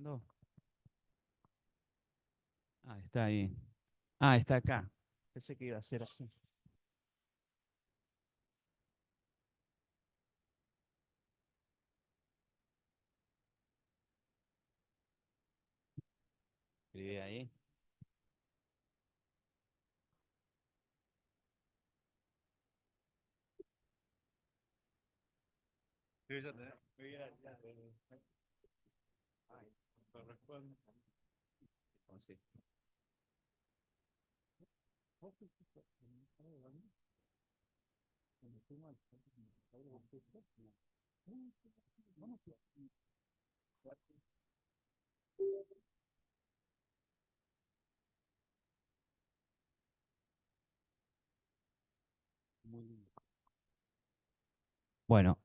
¿Cuándo? Ah, está ahí. Ah, está acá. Pensé que iba a ser así. Escribí ahí. Sí, ya te- Ay, corresponde. Entonces, muy lindo. Bueno,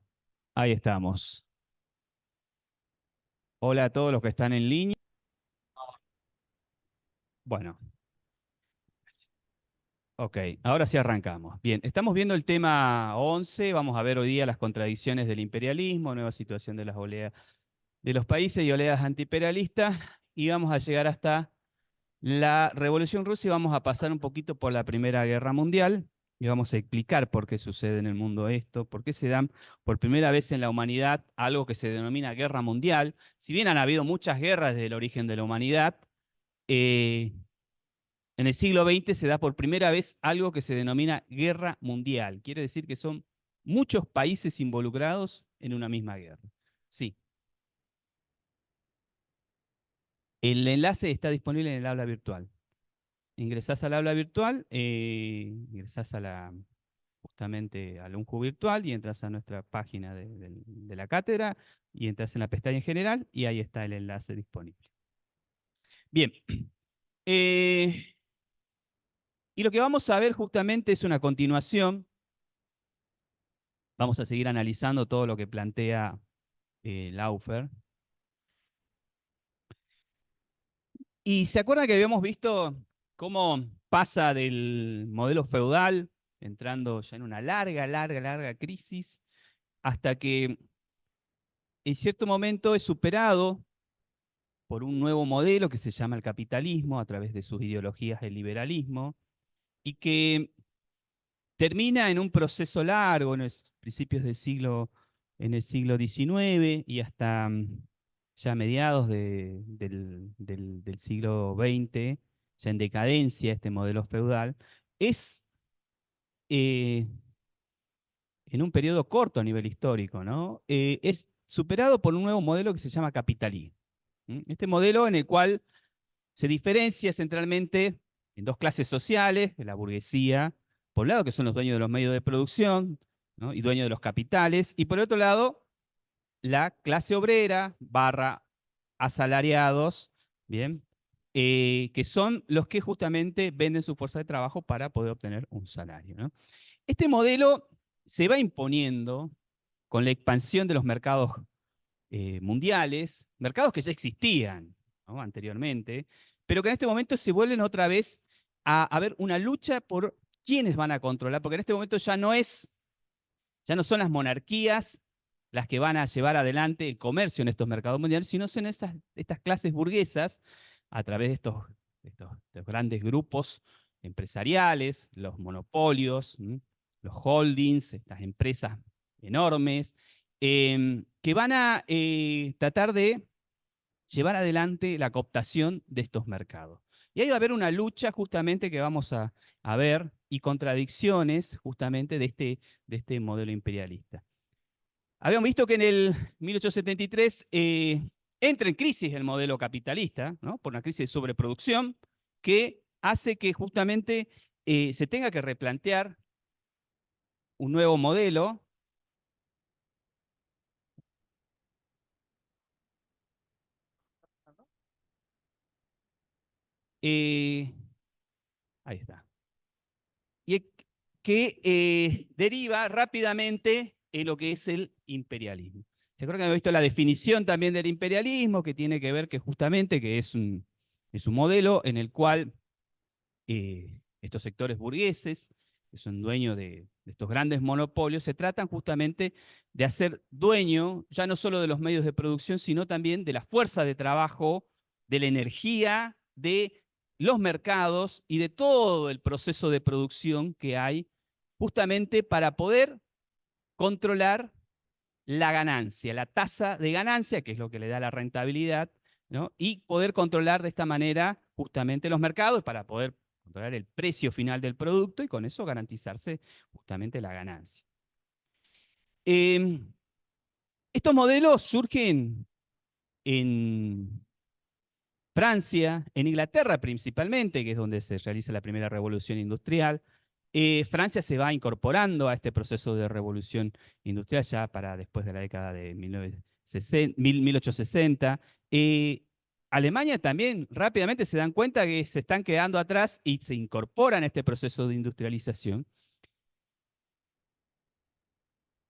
ahí estamos. Hola a todos los que están en línea. Bueno, ok, ahora sí arrancamos. Bien, estamos viendo el tema 11. Vamos a ver hoy día las contradicciones del imperialismo, nueva situación de las oleadas de los países y oleadas antiimperialistas. Y vamos a llegar hasta la Revolución Rusa y vamos a pasar un poquito por la Primera Guerra Mundial y vamos a explicar por qué sucede en el mundo esto, por qué se dan por primera vez en la humanidad algo que se denomina guerra mundial. Si bien han habido muchas guerras desde el origen de la humanidad, eh, en el siglo XX se da por primera vez algo que se denomina guerra mundial. Quiere decir que son muchos países involucrados en una misma guerra. Sí, el enlace está disponible en el aula virtual. Ingresás al aula virtual, ingresás a justamente al UNJU virtual y entras a nuestra página de la cátedra y entras en la pestaña en general y ahí está el enlace disponible. Bien, eh, y lo que vamos a ver justamente es una continuación. Vamos a seguir analizando todo lo que plantea Laufer. Y se acuerda que habíamos visto cómo pasa del modelo feudal, entrando ya en una larga crisis, hasta que en cierto momento es superado por un nuevo modelo que se llama el capitalismo a través de sus ideologías del liberalismo y que termina en un proceso largo en los principios del siglo, en el siglo XIX y hasta ya mediados del siglo XX, ya en decadencia este modelo feudal, es eh, en un periodo corto a nivel histórico, ¿no? Es superado por un nuevo modelo que se llama capitalismo. Este modelo en el cual se diferencia centralmente en dos clases sociales, de la burguesía, por un lado, que son los dueños de los medios de producción, ¿no? Y dueños de los capitales, y por otro lado, la clase obrera barra asalariados, ¿bien? Que son los que justamente venden su fuerza de trabajo para poder obtener un salario, ¿no? Este modelo se va imponiendo con la expansión de los mercados mundiales, mercados que ya existían, ¿no? Anteriormente, pero que en este momento se vuelven otra vez a haber una lucha por quiénes van a controlar, porque en este momento ya no son las monarquías las que van a llevar adelante el comercio en estos mercados mundiales, sino son estas clases burguesas a través de estos grandes grupos empresariales, los monopolios, los holdings, estas empresas enormes, que van a tratar de llevar adelante la cooptación de estos mercados. Y ahí va a haber una lucha justamente que vamos a ver y contradicciones justamente de este modelo imperialista. Habíamos visto que en el 1873 entra en crisis el modelo capitalista, ¿no? Por una crisis de sobreproducción que hace que justamente se tenga que replantear un nuevo modelo. eh, Ahí está. Y que deriva rápidamente en lo que es el imperialismo. ¿Se acuerdan que hemos visto la definición también del imperialismo, que tiene que ver que justamente que es un modelo en el cual estos sectores burgueses, que son dueños de estos grandes monopolios, se tratan justamente de hacer dueño ya no solo de los medios de producción, sino también de la fuerza de trabajo, de la energía, de los mercados y de todo el proceso de producción que hay, justamente para poder controlar la ganancia, la tasa de ganancia, que es lo que le da la rentabilidad, ¿no? Y poder controlar de esta manera justamente los mercados para poder controlar el precio final del producto y con eso garantizarse justamente la ganancia. Estos modelos surgen en Francia, en Inglaterra principalmente, que es donde se realiza la primera revolución industrial. Francia se va incorporando a este proceso de revolución industrial ya para después de la década de 1860. Alemania también rápidamente se dan cuenta que se están quedando atrás y se incorporan a este proceso de industrialización.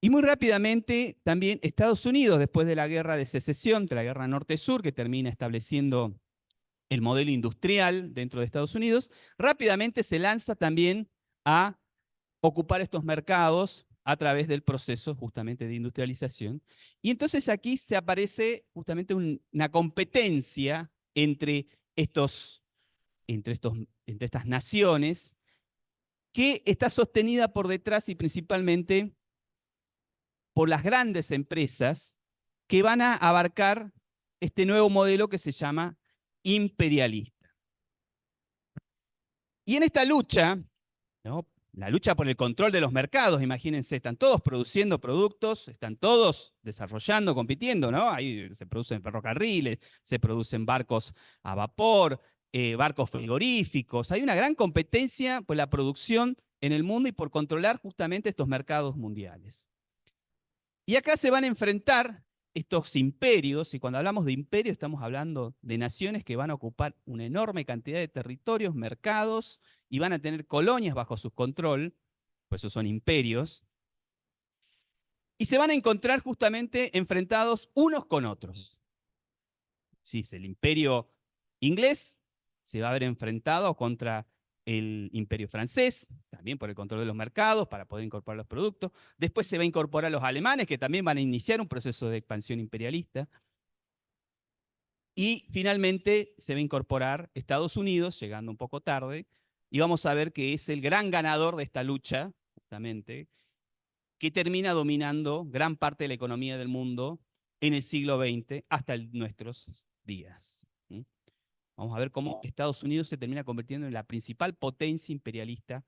Y muy rápidamente también Estados Unidos, después de la guerra de secesión, de la guerra norte-sur, que termina estableciendo el modelo industrial dentro de Estados Unidos, rápidamente se lanza también a ocupar estos mercados a través del proceso justamente de industrialización. Y entonces aquí se aparece justamente una competencia entre, entre estas naciones que está sostenida por detrás y principalmente por las grandes empresas que van a abarcar este nuevo modelo que se llama imperialista. Y en esta lucha, ¿no? La lucha por el control de los mercados, imagínense, están todos produciendo productos, están todos desarrollando, compitiendo, ¿no? Ahí se producen ferrocarriles, se producen barcos a vapor, barcos frigoríficos, hay una gran competencia por la producción en el mundo y por controlar justamente estos mercados mundiales. Y acá se van a enfrentar estos imperios, y cuando hablamos de imperio estamos hablando de naciones que van a ocupar una enorme cantidad de territorios, mercados, y van a tener colonias bajo su control, pues esos son imperios, y se van a encontrar justamente enfrentados unos con otros. Sí, el imperio inglés se va a ver enfrentado contra el imperio francés, también por el control de los mercados, para poder incorporar los productos. Después se va a incorporar los alemanes, que también van a iniciar un proceso de expansión imperialista. Y finalmente se va a incorporar Estados Unidos, llegando un poco tarde, y vamos a ver que es el gran ganador de esta lucha, justamente, que termina dominando gran parte de la economía del mundo en el siglo XX hasta nuestros días. Vamos a ver cómo Estados Unidos se termina convirtiendo en la principal potencia imperialista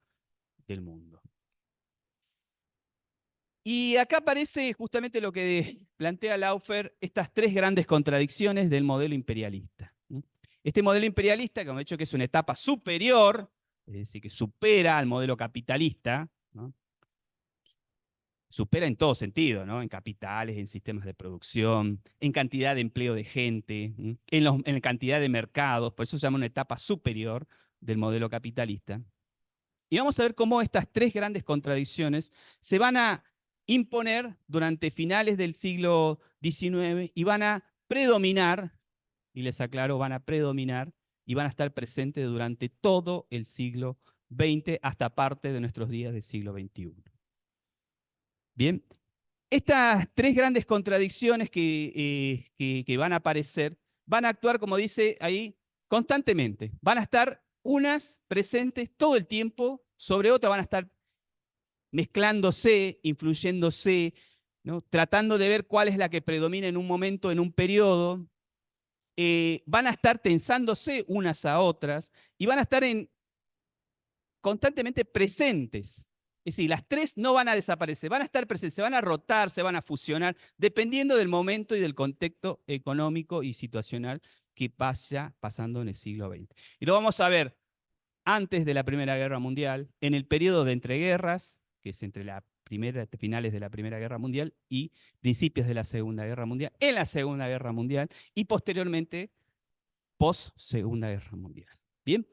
del mundo. Y acá aparece justamente lo que plantea Laufer, estas tres grandes contradicciones del modelo imperialista. Este modelo imperialista, como he dicho, que es una etapa superior, es decir, que supera al modelo capitalista, ¿no? Supera en todo sentido, ¿no? En capitales, en sistemas de producción, en cantidad de empleo de gente, en cantidad de mercados, por eso se llama una etapa superior del modelo capitalista. Y vamos a ver cómo estas tres grandes contradicciones se van a imponer durante finales del siglo XIX y van a predominar, y les aclaro, van a predominar y van a estar presentes durante todo el siglo XX hasta parte de nuestros días del siglo XXI. Bien, estas tres grandes contradicciones que van a aparecer van a actuar, como dice ahí, constantemente. Van a estar unas presentes todo el tiempo, sobre otras van a estar mezclándose, influyéndose, ¿no? Tratando de ver cuál es la que predomina en un momento, en un periodo. Van a estar tensándose unas a otras y van a estar constantemente presentes. Es decir, las tres no van a desaparecer, van a estar presentes, se van a rotar, se van a fusionar, dependiendo del momento y del contexto económico y situacional que vaya pasando en el siglo XX. Y lo vamos a ver antes de la Primera Guerra Mundial, en el periodo de entreguerras, que es entre finales de la Primera Guerra Mundial y principios de la Segunda Guerra Mundial, en la Segunda Guerra Mundial y posteriormente post-Segunda Guerra Mundial. Bien,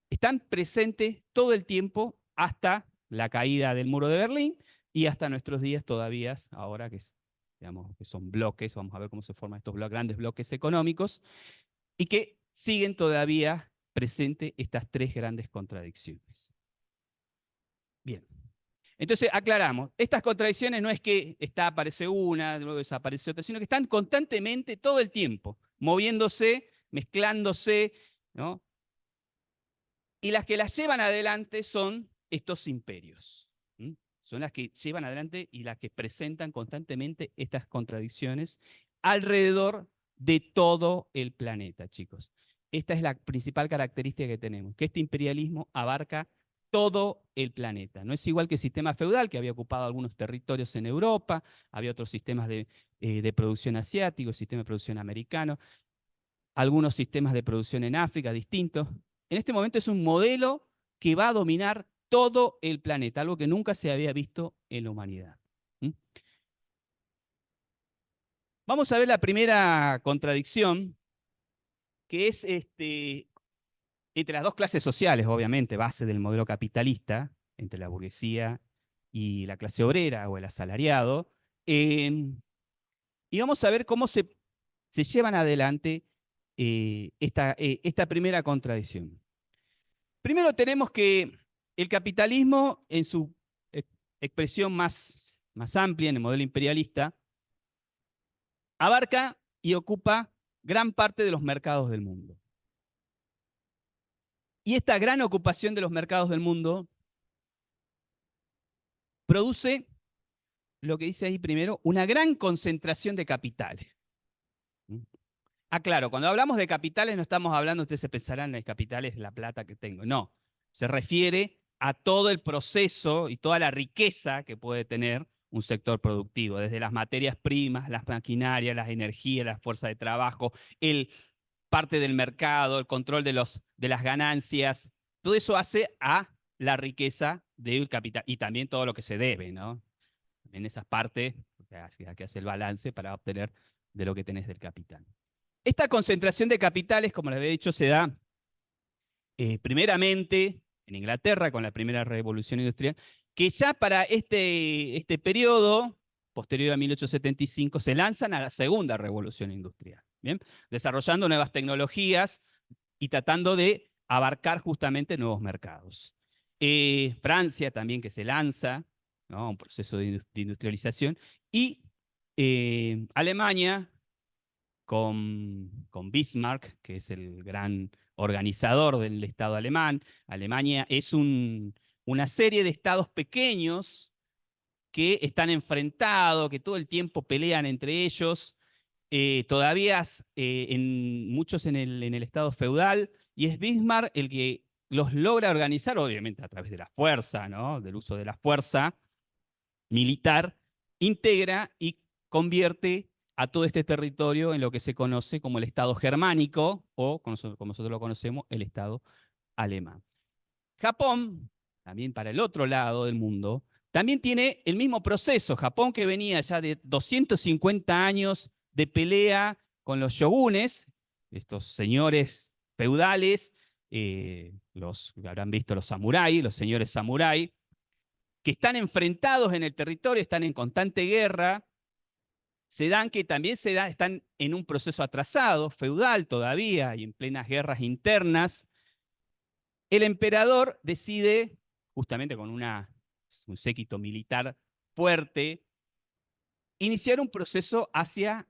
están presentes todo el tiempo hasta la caída del muro de Berlín y hasta nuestros días todavía, ahora que, digamos, que son bloques, vamos a ver cómo se forman estos grandes bloques económicos, y que siguen todavía presentes estas tres grandes contradicciones. Bien, Entonces, aclaramos, estas contradicciones no es que aparece una, luego desaparece otra, sino que están constantemente todo el tiempo, moviéndose, mezclándose, ¿no? Y las que las llevan adelante son estos imperios. ¿Mm? Son las que llevan adelante y las que presentan constantemente estas contradicciones alrededor de todo el planeta, chicos. Esta es la principal característica que tenemos, que este imperialismo abarca todo el planeta. No es igual que el sistema feudal, que había ocupado algunos territorios en Europa, había otros sistemas de producción asiáticos, sistema de producción americano, algunos sistemas de producción en África distintos. En este momento es un modelo que va a dominar todo el planeta, algo que nunca se había visto en la humanidad. ¿Mm? Vamos a ver la primera contradicción, que es entre las dos clases sociales, obviamente, base del modelo capitalista, entre la burguesía y la clase obrera o el asalariado. Y vamos a ver cómo se llevan adelante esta primera contradicción. Primero tenemos que el capitalismo, en su expresión más amplia, en el modelo imperialista, abarca y ocupa gran parte de los mercados del mundo. Y esta gran ocupación de los mercados del mundo produce, lo que dice ahí primero, una gran concentración de capitales. Claro, cuando hablamos de capitales no estamos hablando, ustedes se pensarán, el capital es la plata que tengo. No, se refiere a todo el proceso y toda la riqueza que puede tener un sector productivo, desde las materias primas, las maquinarias, las energías, la fuerza de trabajo, parte del mercado, el control de las ganancias. Todo eso hace a la riqueza del capital y también todo lo que se debe, ¿no? En esas partes hay que hacer el balance para obtener de lo que tenés del capital. Esta concentración de capitales, como les había dicho, se da primeramente en Inglaterra con la primera revolución industrial, que ya para este periodo, posterior a 1875, se lanzan a la segunda revolución industrial, ¿bien? Desarrollando nuevas tecnologías y tratando de abarcar justamente nuevos mercados. Francia también que se lanza, ¿no?, a un proceso de industrialización, y Alemania con Bismarck, que es el gran organizador del Estado alemán. Alemania es una serie de estados pequeños que están enfrentados, que todo el tiempo pelean entre ellos, todavía muchos en el estado feudal, y es Bismarck el que los logra organizar, obviamente a través de la fuerza, ¿no?, del uso de la fuerza militar, integra y convierte a todo este territorio en lo que se conoce como el Estado germánico, o como nosotros lo conocemos, el Estado alemán. Japón, también para el otro lado del mundo, también tiene el mismo proceso. Japón, que venía ya de 250 años de pelea con los shogunes, estos señores feudales, habrán visto los samuráis, los señores samuráis, que están enfrentados en el territorio, están en constante guerra, se dan que también están en un proceso atrasado, feudal todavía, y en plenas guerras internas. El emperador decide, justamente con un séquito militar fuerte, iniciar un proceso hacia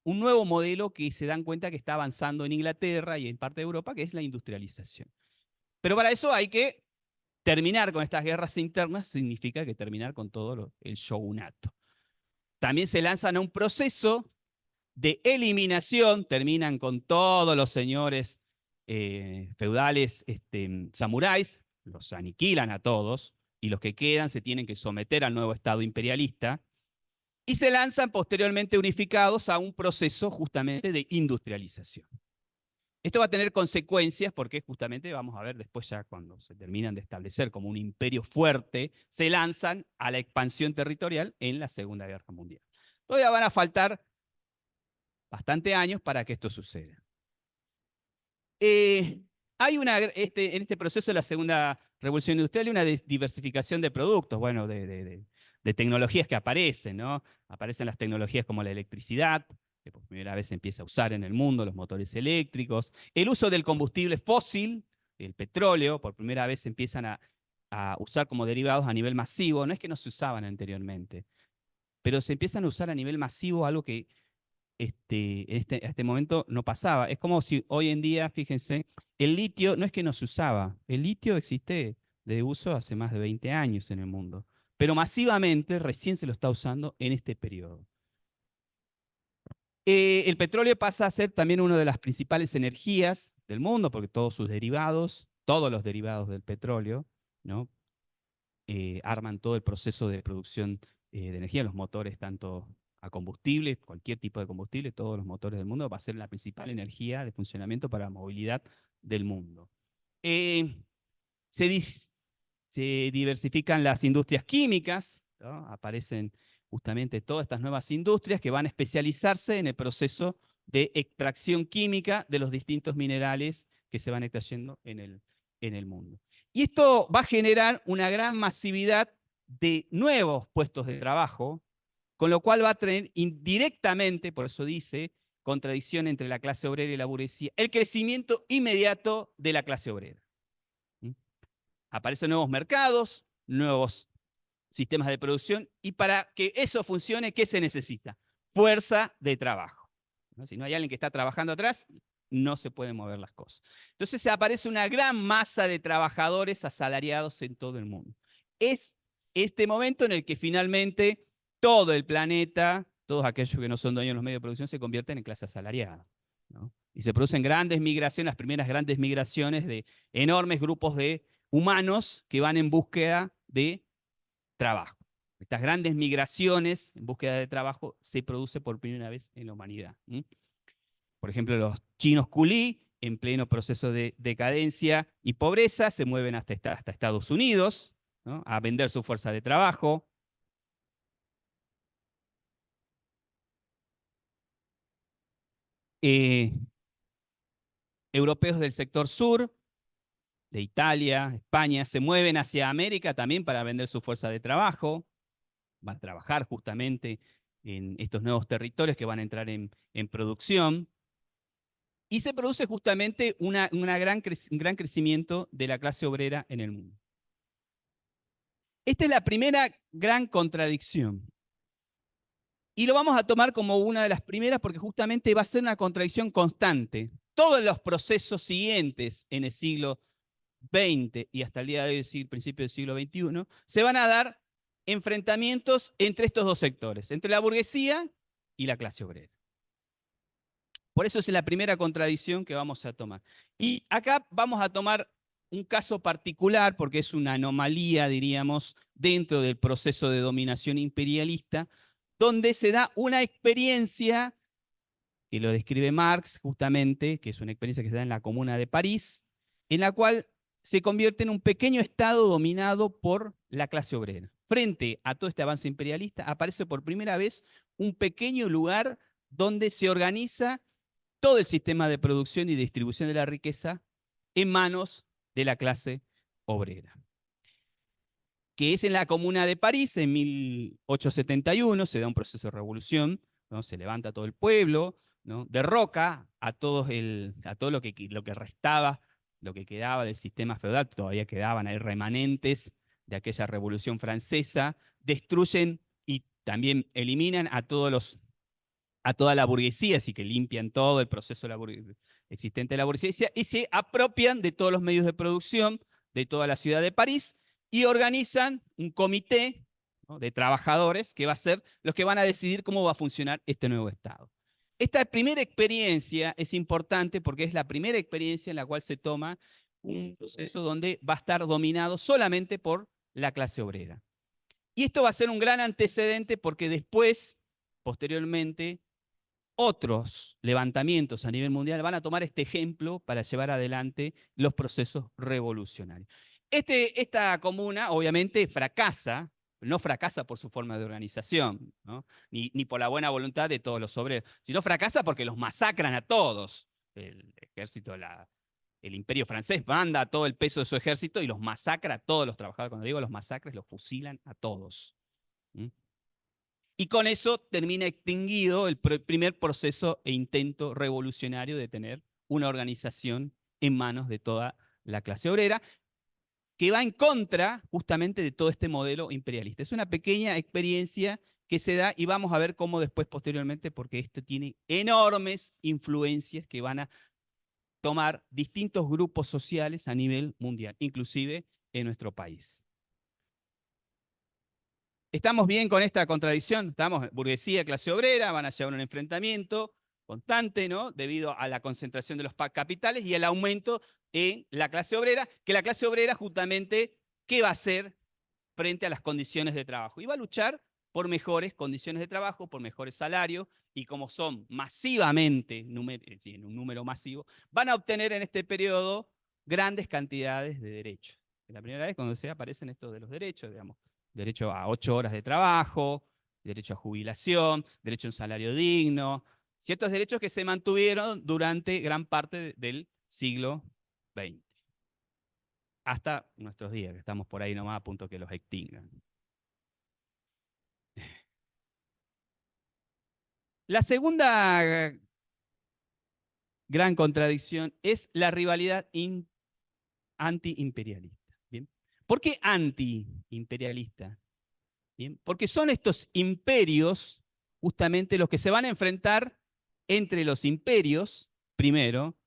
un nuevo modelo que se dan cuenta que está avanzando en Inglaterra y en parte de Europa, que es la industrialización. Pero para eso hay que terminar con estas guerras internas, significa que terminar con todo el shogunato. También se lanzan a un proceso de eliminación, terminan con todos los señores feudales samuráis, los aniquilan a todos, y los que quedan se tienen que someter al nuevo Estado imperialista, y se lanzan posteriormente unificados a un proceso justamente de industrialización. Esto va a tener consecuencias porque justamente vamos a ver después, ya cuando se terminan de establecer como un imperio fuerte, se lanzan a la expansión territorial en la Segunda Guerra Mundial. Todavía van a faltar bastante años para que esto suceda. Hay en este proceso de la Segunda Revolución Industrial una diversificación de productos, bueno, de tecnologías que aparecen, ¿no? Aparecen las tecnologías como la electricidad, que por primera vez se empieza a usar en el mundo, los motores eléctricos, el uso del combustible fósil, el petróleo, por primera vez empiezan a a usar como derivados a nivel masivo. No es que no se usaban anteriormente, pero se empiezan a usar a nivel masivo algo que a este momento no pasaba. Es como si hoy en día, fíjense, el litio no es que no se usaba, el litio existe de uso hace más de 20 años en el mundo, pero masivamente recién se lo está usando en este periodo. El petróleo pasa a ser también una de las principales energías del mundo, porque todos sus derivados, todos los derivados del petróleo, ¿no? Arman todo el proceso de producción de energía, los motores tanto a combustible, cualquier tipo de combustible, todos los motores del mundo, va a ser la principal energía de funcionamiento para la movilidad del mundo. Eh, se, se diversifican las industrias químicas, ¿no? Aparecen justamente todas estas nuevas industrias que van a especializarse en el proceso de extracción química de los distintos minerales que se van extrayendo en el mundo. Y esto va a generar una gran masividad de nuevos puestos de trabajo, con lo cual va a tener indirectamente, por eso dice, contradicción entre la clase obrera y la burguesía, el crecimiento inmediato de la clase obrera. Aparecen nuevos mercados, nuevos sistemas de producción, y para que eso funcione, ¿qué se necesita? Fuerza de trabajo. ¿No? Si no hay alguien que está trabajando atrás, no se pueden mover las cosas. Entonces aparece una gran masa de trabajadores asalariados en todo el mundo. Es este momento en el que finalmente todo el planeta, todos aquellos que no son dueños de los medios de producción, se convierten en clase asalariada, ¿no? Y se producen grandes migraciones, las primeras grandes migraciones de enormes grupos de humanos que van en búsqueda de trabajo. Estas grandes migraciones en búsqueda de trabajo se produce por primera vez en la humanidad. Por ejemplo, los chinos culí, en pleno proceso de decadencia y pobreza, se mueven hasta Estados Unidos, ¿no? A vender su fuerza de trabajo. Eh, Europeos del sector sur, de Italia, España, se mueven hacia América también para vender su fuerza de trabajo. Van a trabajar justamente en estos nuevos territorios que van a entrar en producción. Y se produce justamente un gran crecimiento de la clase obrera en el mundo. Esta es la primera gran contradicción. Y lo vamos a tomar como una de las primeras porque justamente va a ser una contradicción constante. Todos los procesos siguientes en el siglo XX y hasta el día de hoy, decir, principio del siglo XXI, se van a dar enfrentamientos entre estos dos sectores, entre la burguesía y la clase obrera. Por eso es la primera contradicción que vamos a tomar. Y acá vamos a tomar un caso particular, porque es una anomalía, diríamos, dentro del proceso de dominación imperialista, donde se da una experiencia, que lo describe Marx justamente, que es una experiencia que se da en la Comuna de París, en la cual se convierte en un pequeño estado dominado por la clase obrera. Frente a todo este avance imperialista, aparece por primera vez un pequeño lugar donde se organiza todo el sistema de producción y distribución de la riqueza en manos de la clase obrera. Que es en la Comuna de París, en 1871, se da un proceso de revolución, ¿no? Se levanta todo el pueblo, ¿no? Derroca a todo lo que restaba, lo que quedaba del sistema feudal, todavía quedaban ahí remanentes de aquella revolución francesa, destruyen y también eliminan a toda la burguesía, así que limpian todo el proceso existente de la burguesía y se apropian de todos los medios de producción de toda la ciudad de París y organizan un comité, ¿no?, de trabajadores que va a ser los que van a decidir cómo va a funcionar este nuevo Estado. Esta primera experiencia es importante porque es la primera experiencia en la cual se toma un proceso donde va a estar dominado solamente por la clase obrera. Y esto va a ser un gran antecedente porque después, posteriormente, otros levantamientos a nivel mundial van a tomar este ejemplo para llevar adelante los procesos revolucionarios. Esta comuna obviamente fracasa, no fracasa por su forma de organización, ¿no? Ni por la buena voluntad de todos los obreros, sino fracasa porque los masacran a todos. El ejército, el imperio francés manda todo el peso de su ejército y los masacra a todos los trabajadores. Cuando digo los masacres, los fusilan a todos. ¿Mm? Y con eso termina extinguido el primer proceso e intento revolucionario de tener una organización en manos de toda la clase obrera. que va en contra justamente de todo este modelo imperialista. Es una pequeña experiencia que se da y vamos a ver cómo después, posteriormente, porque esto tiene enormes influencias que van a tomar distintos grupos sociales a nivel mundial, inclusive en nuestro país. ¿Estamos bien con esta contradicción? Estamos, burguesía, clase obrera, van a llevar un enfrentamiento constante, ¿no? Debido a la concentración de los capitales y el aumento en la clase obrera, que la clase obrera justamente, ¿qué va a hacer frente a las condiciones de trabajo? Y va a luchar por mejores condiciones de trabajo, por mejores salarios, y como son masivamente, en un número masivo, van a obtener en este periodo grandes cantidades de derechos. Es la primera vez cuando se aparecen estos de los derechos, digamos, derecho a 8 horas de trabajo, derecho a jubilación, derecho a un salario digno, ciertos derechos que se mantuvieron durante gran parte del siglo XX. Hasta nuestros días, que estamos por ahí nomás a punto que los extingan. La segunda gran contradicción es la rivalidad antiimperialista. ¿Bien? ¿Por qué antiimperialista? ¿Bien? Porque son estos imperios justamente los que se van a enfrentar entre los imperios, primero,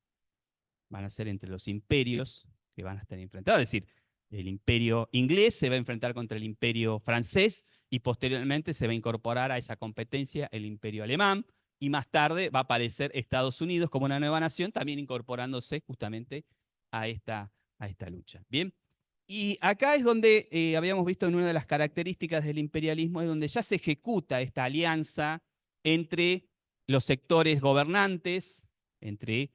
van a ser entre los imperios que van a estar enfrentados, es decir, el imperio inglés se va a enfrentar contra el imperio francés y posteriormente se va a incorporar a esa competencia el imperio alemán y más tarde va a aparecer Estados Unidos como una nueva nación, también incorporándose justamente a esta lucha. Bien, y acá es donde habíamos visto en una de las características del imperialismo, es donde ya se ejecuta esta alianza entre los sectores gobernantes, entre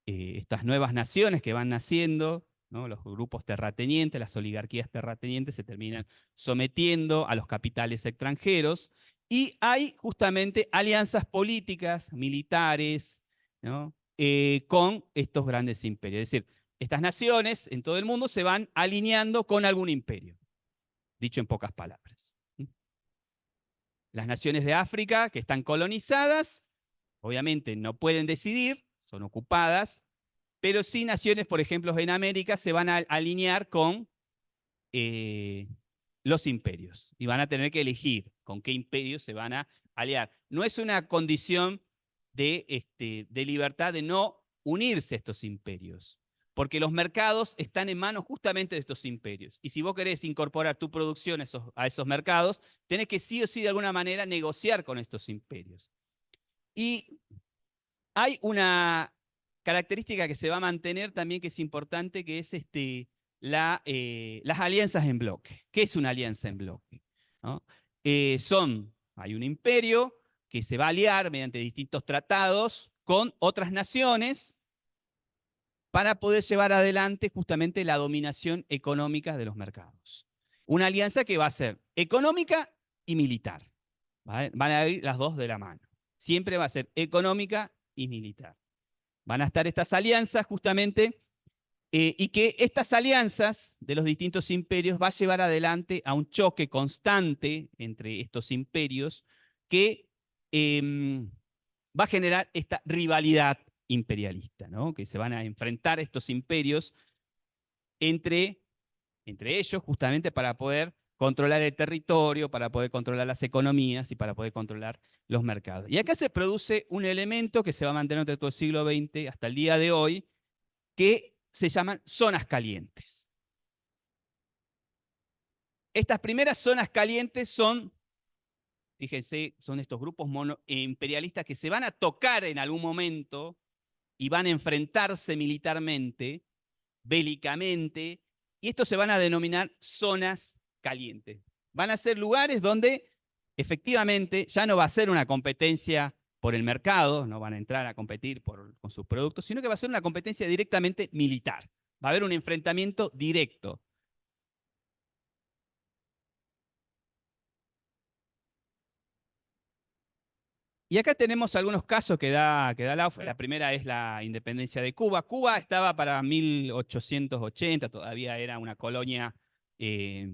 estas nuevas naciones que van naciendo, ¿no? Los grupos terratenientes, las oligarquías terratenientes se terminan sometiendo a los capitales extranjeros y hay justamente alianzas políticas, militares, ¿no? Con estos grandes imperios. Es decir, estas naciones en todo el mundo se van alineando con algún imperio, dicho en pocas palabras. Las naciones de África que están colonizadas, obviamente no pueden decidir, son ocupadas, pero sí naciones, por ejemplo, en América se van a alinear con los imperios y van a tener que elegir con qué imperio se van a aliar. No es una condición de libertad de no unirse a estos imperios, porque los mercados están en manos justamente de estos imperios. Y si vos querés incorporar tu producción a esos mercados, tenés que sí o sí de alguna manera negociar con estos imperios. Y hay una característica que se va a mantener también que es importante, que es las alianzas en bloque. ¿Qué es una alianza en bloque? ¿No? Hay un imperio que se va a aliar mediante distintos tratados con otras naciones para poder llevar adelante justamente la dominación económica de los mercados. Una alianza que va a ser económica y militar. ¿Vale? Van a ir las dos de la mano. Siempre va a ser económica y militar. Van a estar estas alianzas justamente y que estas alianzas de los distintos imperios va a llevar adelante a un choque constante entre estos imperios que va a generar esta rivalidad imperialista, ¿no? Que se van a enfrentar estos imperios entre, entre ellos justamente para poder controlar el territorio, para poder controlar las economías y para poder controlar los mercados. Y acá se produce un elemento que se va a mantener durante todo el siglo XX hasta el día de hoy, que se llaman zonas calientes. Estas primeras zonas calientes son, fíjense, son estos grupos imperialistas que se van a tocar en algún momento y van a enfrentarse militarmente, bélicamente, y estos se van a denominar zonas calientes. Van a ser lugares donde efectivamente ya no va a ser una competencia por el mercado, no van a entrar a competir con sus productos, sino que va a ser una competencia directamente militar. Va a haber un enfrentamiento directo. Y acá tenemos algunos casos que da la OFE. La primera es la independencia de Cuba. Cuba estaba para 1880, todavía era una colonia eh,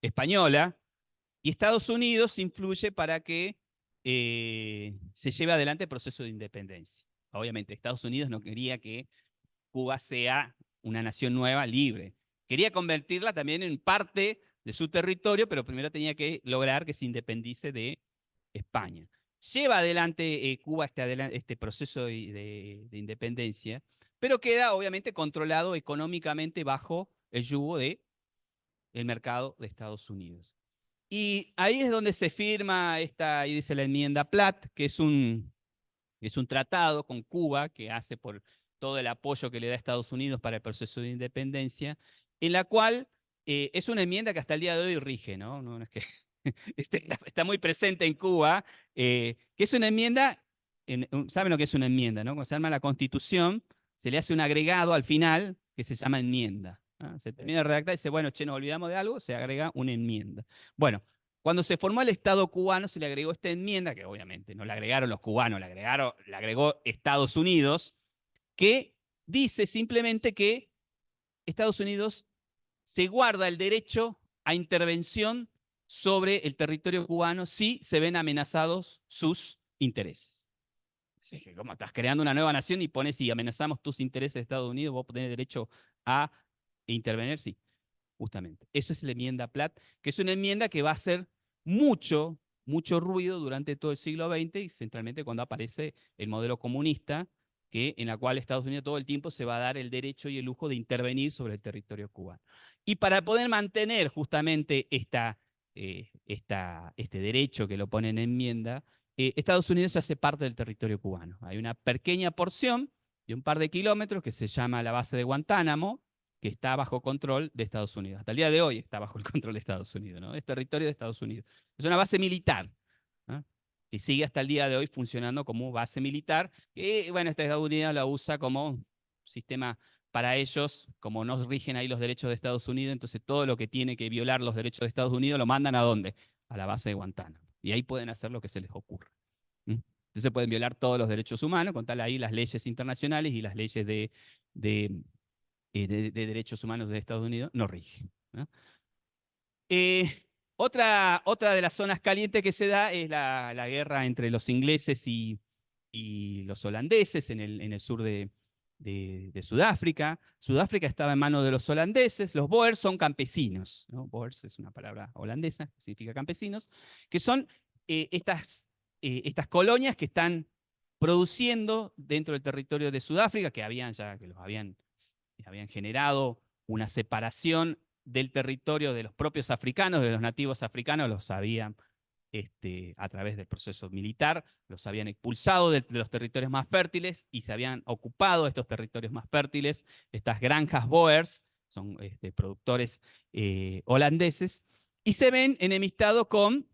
española, y Estados Unidos influye para que se lleve adelante el proceso de independencia. Obviamente, Estados Unidos no quería que Cuba sea una nación nueva, libre. quería convertirla también en parte de su territorio, pero primero tenía que lograr que se independice de España. Lleva adelante Cuba este proceso de independencia, pero queda obviamente controlado económicamente bajo el yugo del mercado de Estados Unidos. Y ahí es donde se firma ahí dice la enmienda Platt, que es un tratado con Cuba que hace por todo el apoyo que le da Estados Unidos para el proceso de independencia, en la cual es una enmienda que hasta el día de hoy rige, ¿no? No es que está muy presente en Cuba, que es una enmienda, ¿saben lo que es una enmienda? ¿No? Cuando se arma la Constitución, se le hace un agregado al final que se llama enmienda. ¿Ah? Se termina de redactar y dice, bueno, che, nos olvidamos de algo, se agrega una enmienda. Bueno, cuando se formó el Estado cubano, se le agregó esta enmienda, que obviamente no la agregaron los cubanos, la agregó Estados Unidos, que dice simplemente que Estados Unidos se guarda el derecho a intervención sobre el territorio cubano si se ven amenazados sus intereses. Así que, como estás creando una nueva nación y pones si amenazamos tus intereses de Estados Unidos, vos tenés derecho a intervenir, sí, justamente. Eso es la enmienda Platt, que es una enmienda que va a hacer mucho, mucho ruido durante todo el siglo XX y centralmente cuando aparece el modelo comunista, en la cual Estados Unidos todo el tiempo se va a dar el derecho y el lujo de intervenir sobre el territorio cubano. Y para poder mantener justamente este derecho que lo pone en enmienda, Estados Unidos hace parte del territorio cubano. Hay una pequeña porción de un par de kilómetros que se llama la base de Guantánamo, que está bajo control de Estados Unidos. Hasta el día de hoy está bajo el control de Estados Unidos, ¿no? Es territorio de Estados Unidos. Es una base militar, ¿no? Que sigue hasta el día de hoy funcionando como base militar. Y bueno, Estados Unidos la usa como sistema para ellos, como no rigen ahí los derechos de Estados Unidos, entonces todo lo que tiene que violar los derechos de Estados Unidos lo mandan ¿a dónde? A la base de Guantánamo. Y ahí pueden hacer lo que se les ocurra. Entonces pueden violar todos los derechos humanos, con tal ahí las leyes internacionales y las leyes de derechos humanos de Estados Unidos no rige, ¿no? Otra de las zonas calientes que se da es la guerra entre los ingleses y los holandeses en el sur de Sudáfrica. Sudáfrica estaba en manos de los holandeses. Los Boers son campesinos, ¿no? Boers es una palabra holandesa, que significa campesinos, que son estas colonias que están produciendo dentro del territorio de Sudáfrica, que los habían generado una separación del territorio de los propios africanos, de los nativos africanos, los habían, a través del proceso militar, los habían expulsado de los territorios más fértiles y se habían ocupado estos territorios más fértiles, estas granjas Boers, son productores holandeses, y se ven enemistados con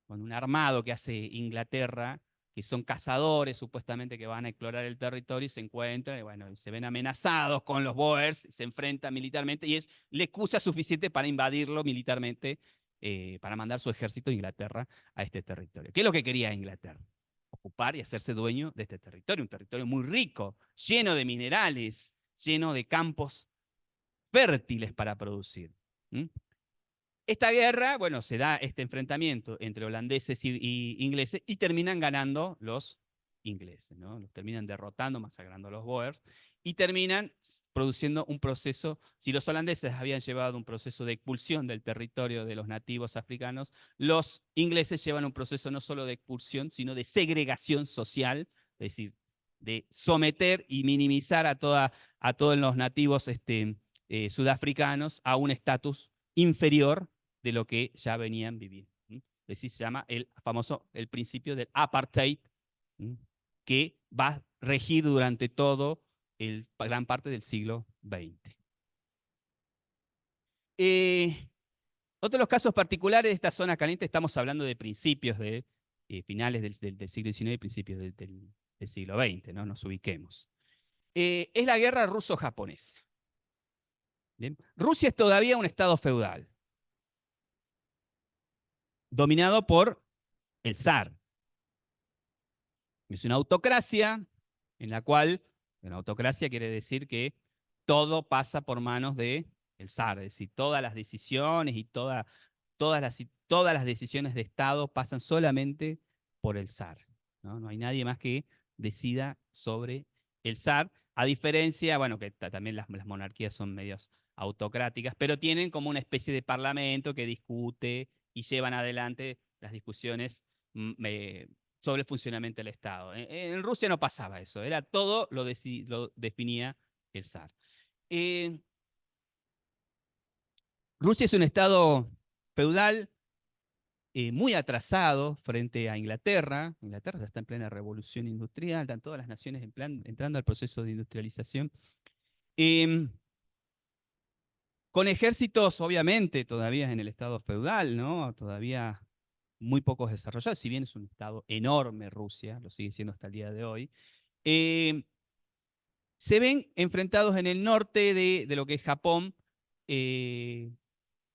un armado que hace Inglaterra, que son cazadores supuestamente que van a explorar el territorio y se encuentran, y bueno, se ven amenazados con los Boers, se enfrentan militarmente y es la excusa suficiente para invadirlo militarmente, para mandar su ejército de Inglaterra a este territorio. ¿Qué es lo que quería Inglaterra? Ocupar y hacerse dueño de este territorio, un territorio muy rico, lleno de minerales, lleno de campos fértiles para producir. ¿Mm? Esta guerra, bueno, se da este enfrentamiento entre holandeses y ingleses y terminan ganando los ingleses, ¿no? Los terminan derrotando, masacrando a los Boers y terminan produciendo un proceso. Si los holandeses habían llevado un proceso de expulsión del territorio de los nativos africanos, los ingleses llevan un proceso no solo de expulsión, sino de segregación social, es decir, de someter y minimizar a todos los nativos sudafricanos a un estatus inferior de lo que ya venían viviendo. Es decir, se llama el principio del apartheid, que va a regir durante todo gran parte del siglo XX. Otro de los casos particulares de esta zona caliente, estamos hablando de principios de finales del siglo XIX y principios del siglo XX, ¿no? Nos ubiquemos. Es la guerra ruso-japonesa. Rusia es todavía un estado feudal, dominado por el zar. Es una autocracia en la cual, una autocracia quiere decir que todo pasa por manos del zar, es decir, todas las decisiones y todas las decisiones de Estado pasan solamente por el zar, ¿no? No hay nadie más que decida sobre el zar, a diferencia, bueno, que también las monarquías son medios autocráticas, pero tienen como una especie de parlamento que discute y llevan adelante las discusiones sobre el funcionamiento del Estado. En Rusia no pasaba eso, era todo lo definía el zar. Eh, Rusia es un Estado feudal muy atrasado frente a Inglaterra. Inglaterra ya está en plena revolución industrial, están todas las naciones entrando al proceso de industrialización. Eh, con ejércitos, obviamente, todavía en el estado feudal, ¿no? Todavía muy pocos desarrollados, si bien es un estado enorme Rusia, lo sigue siendo hasta el día de hoy. Eh, Se ven enfrentados en el norte de lo que es Japón eh,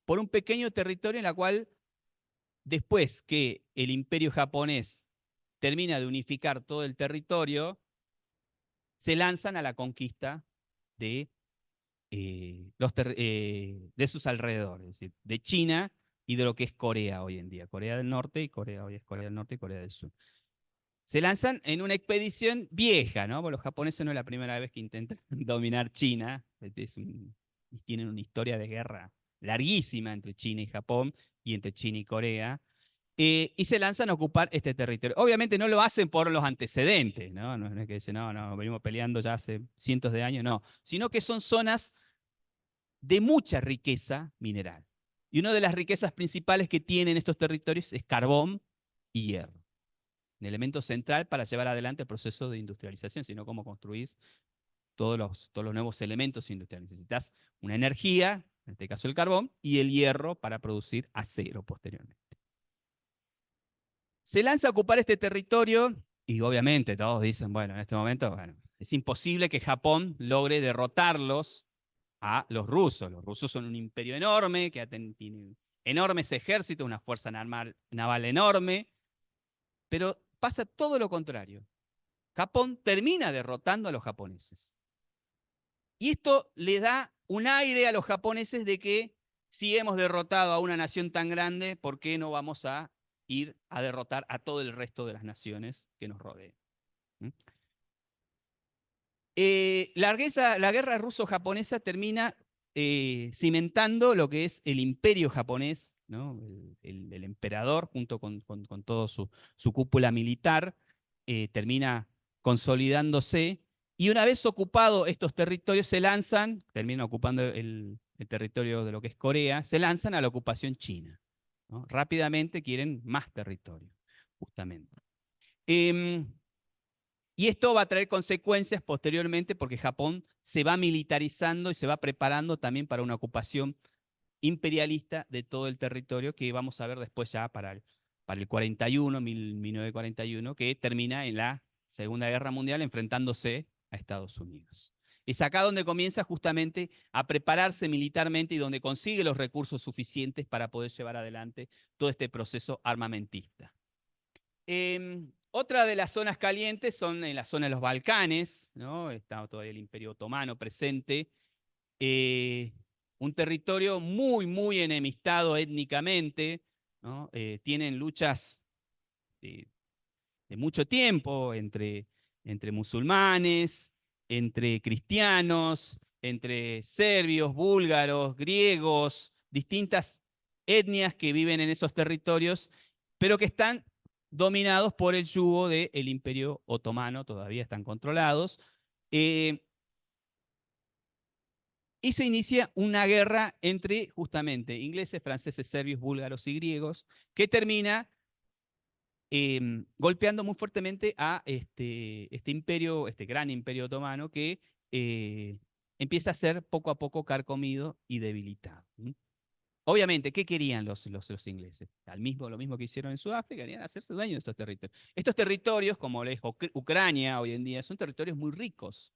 por un pequeño territorio en la cual después que el imperio japonés termina de unificar todo el territorio, se lanzan a la conquista de, de sus alrededores, es decir, de China y de lo que es Corea hoy en día. Corea del Norte y Corea, hoy es Corea del Norte y Corea del Sur. Se lanzan en una expedición vieja, ¿no? Porque los japoneses no es la primera vez que intentan dominar China. Tienen una historia de guerra larguísima entre China y Japón y entre China y Corea. Y se lanzan a ocupar este territorio. Obviamente no lo hacen por los antecedentes, ¿no? No es que dicen, no, no, venimos peleando ya hace cientos de años, no. Sino que son zonas de mucha riqueza mineral. Y una de las riquezas principales que tienen estos territorios es carbón y hierro. Un elemento central para llevar adelante el proceso de industrialización, sino cómo construís todos los nuevos elementos industriales. Necesitas una energía, en este caso el carbón, y el hierro para producir acero posteriormente. Se lanza a ocupar este territorio y obviamente todos dicen, bueno, en este momento bueno, es imposible que Japón logre derrotarlos a los rusos. Los rusos son un imperio enorme que tiene enormes ejércitos, una fuerza naval enorme, pero pasa todo lo contrario. Japón termina derrotando a los japoneses. Y esto le da un aire a los japoneses de que si hemos derrotado a una nación tan grande, ¿por qué no vamos a ir a derrotar a todo el resto de las naciones que nos rodean? La guerra ruso-japonesa termina cimentando lo que es el imperio japonés, ¿no? El emperador junto con toda su cúpula militar termina consolidándose y una vez ocupados estos territorios se lanzan, terminan ocupando el territorio de lo que es Corea, se lanzan a la ocupación china, ¿no? Rápidamente quieren más territorio, justamente. Y esto va a traer consecuencias posteriormente porque Japón se va militarizando y se va preparando también para una ocupación imperialista de todo el territorio que vamos a ver después ya para el 41, 1941, que termina en la Segunda Guerra Mundial enfrentándose a Estados Unidos. Es acá donde comienza justamente a prepararse militarmente y donde consigue los recursos suficientes para poder llevar adelante todo este proceso armamentista. Otra de las zonas calientes son en la zona de los Balcanes, ¿no? Está todavía el Imperio Otomano presente. Un territorio muy, muy enemistado étnicamente, ¿no? Tienen luchas de mucho tiempo entre musulmanes, entre cristianos, entre serbios, búlgaros, griegos, distintas etnias que viven en esos territorios, pero que están dominados por el yugo del Imperio Otomano, todavía están controlados. Y se inicia una guerra entre justamente ingleses, franceses, serbios, búlgaros y griegos, que termina golpeando muy fuertemente a este imperio, este gran imperio otomano, que empieza a ser poco a poco carcomido y debilitado. Obviamente, ¿qué querían los ingleses? Lo mismo que hicieron en Sudáfrica, querían hacerse dueños de estos territorios. Estos territorios, como es Ucrania hoy en día, son territorios muy ricos,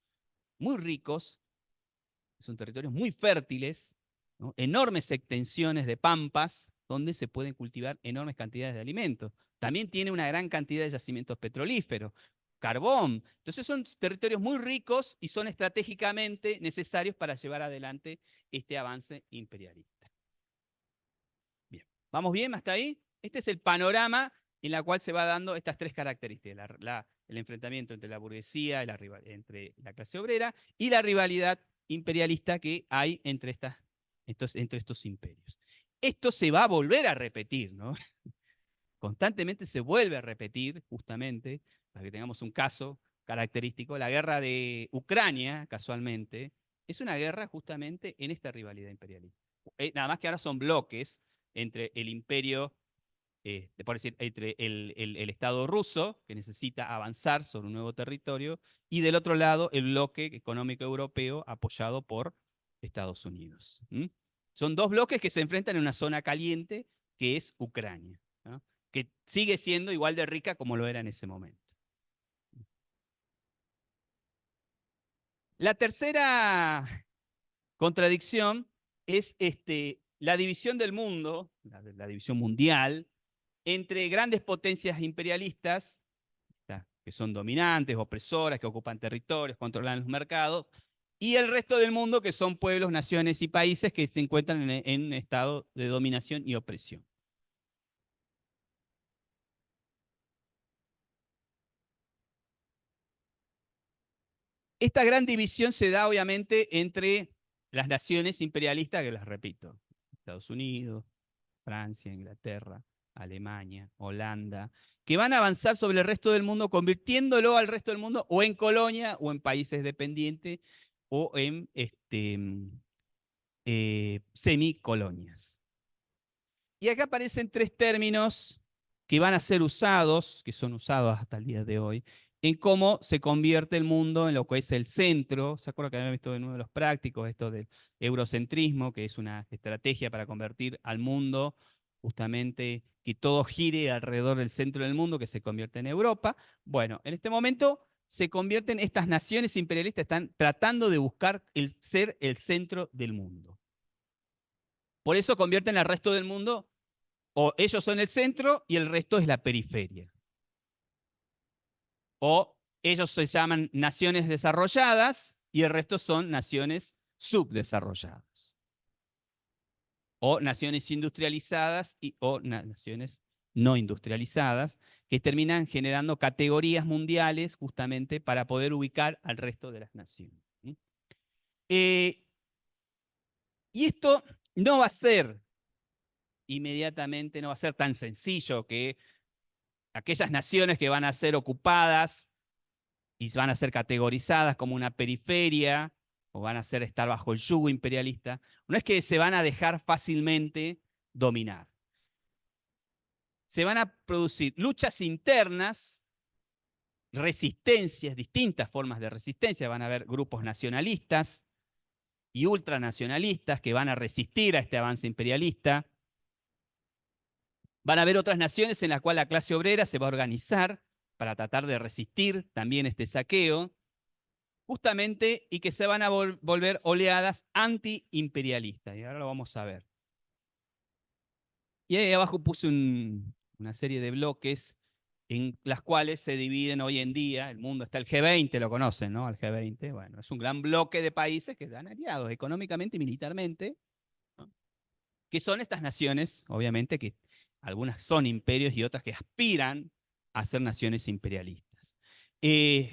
son territorios muy fértiles, ¿no? Enormes extensiones de pampas donde se pueden cultivar enormes cantidades de alimentos. También tiene una gran cantidad de yacimientos petrolíferos, carbón. Entonces son territorios muy ricos y son estratégicamente necesarios para llevar adelante este avance imperialista. Bien, ¿vamos bien hasta ahí? Este es el panorama en el cual se va dando estas tres características, el enfrentamiento entre la burguesía, entre la clase obrera y la rivalidad imperialista que hay entre estos imperios. Esto se va a volver a repetir, ¿no? Constantemente se vuelve a repetir, justamente, para que tengamos un caso característico, la guerra de Ucrania, casualmente, es una guerra justamente en esta rivalidad imperialista. Nada más que ahora son bloques entre el imperio, por decir, entre el Estado ruso, que necesita avanzar sobre un nuevo territorio, y del otro lado el bloque económico europeo apoyado por Estados Unidos. ¿Mm? Son dos bloques que se enfrentan en una zona caliente que es Ucrania, ¿no? Que sigue siendo igual de rica como lo era en ese momento. La tercera contradicción es la división del mundo, la división mundial, entre grandes potencias imperialistas, que son dominantes, opresoras, que ocupan territorios, controlan los mercados, y el resto del mundo, que son pueblos, naciones y países que se encuentran en estado de dominación y opresión. Esta gran división se da obviamente entre las naciones imperialistas, que las repito, Estados Unidos, Francia, Inglaterra, Alemania, Holanda, que van a avanzar sobre el resto del mundo, convirtiéndolo al resto del mundo o en colonia o en países dependientes o en semicolonias. Y acá aparecen tres términos que van a ser usados, que son usados hasta el día de hoy, en cómo se convierte el mundo en lo que es el centro. ¿Se acuerdan que habíamos visto en uno de los prácticos esto del eurocentrismo, que es una estrategia para convertir al mundo, justamente que todo gire alrededor del centro del mundo, que se convierte en Europa? Bueno, en este momento se convierten estas naciones imperialistas, están tratando de buscar ser el centro del mundo. Por eso convierten al resto del mundo, o ellos son el centro y el resto es la periferia. O ellos se llaman naciones desarrolladas y el resto son naciones subdesarrolladas. O naciones industrializadas o naciones no industrializadas, que terminan generando categorías mundiales justamente para poder ubicar al resto de las naciones. Y esto no va a ser inmediatamente, no va a ser tan sencillo que aquellas naciones que van a ser ocupadas y van a ser categorizadas como una periferia o van a estar bajo el yugo imperialista, no es que se van a dejar fácilmente dominar. Se van a producir luchas internas, resistencias, distintas formas de resistencia. Van a haber grupos nacionalistas y ultranacionalistas que van a resistir a este avance imperialista. Van a haber otras naciones en las cuales la clase obrera se va a organizar para tratar de resistir también este saqueo, justamente, y que se van a volver oleadas antiimperialistas. Y ahora lo vamos a ver. Y ahí abajo puse una serie de bloques en las cuales se dividen hoy en día, el mundo está el G20, lo conocen, ¿no? El G20, bueno, es un gran bloque de países que están aliados económicamente y militarmente, ¿no? Que son estas naciones, obviamente, que algunas son imperios y otras que aspiran a ser naciones imperialistas.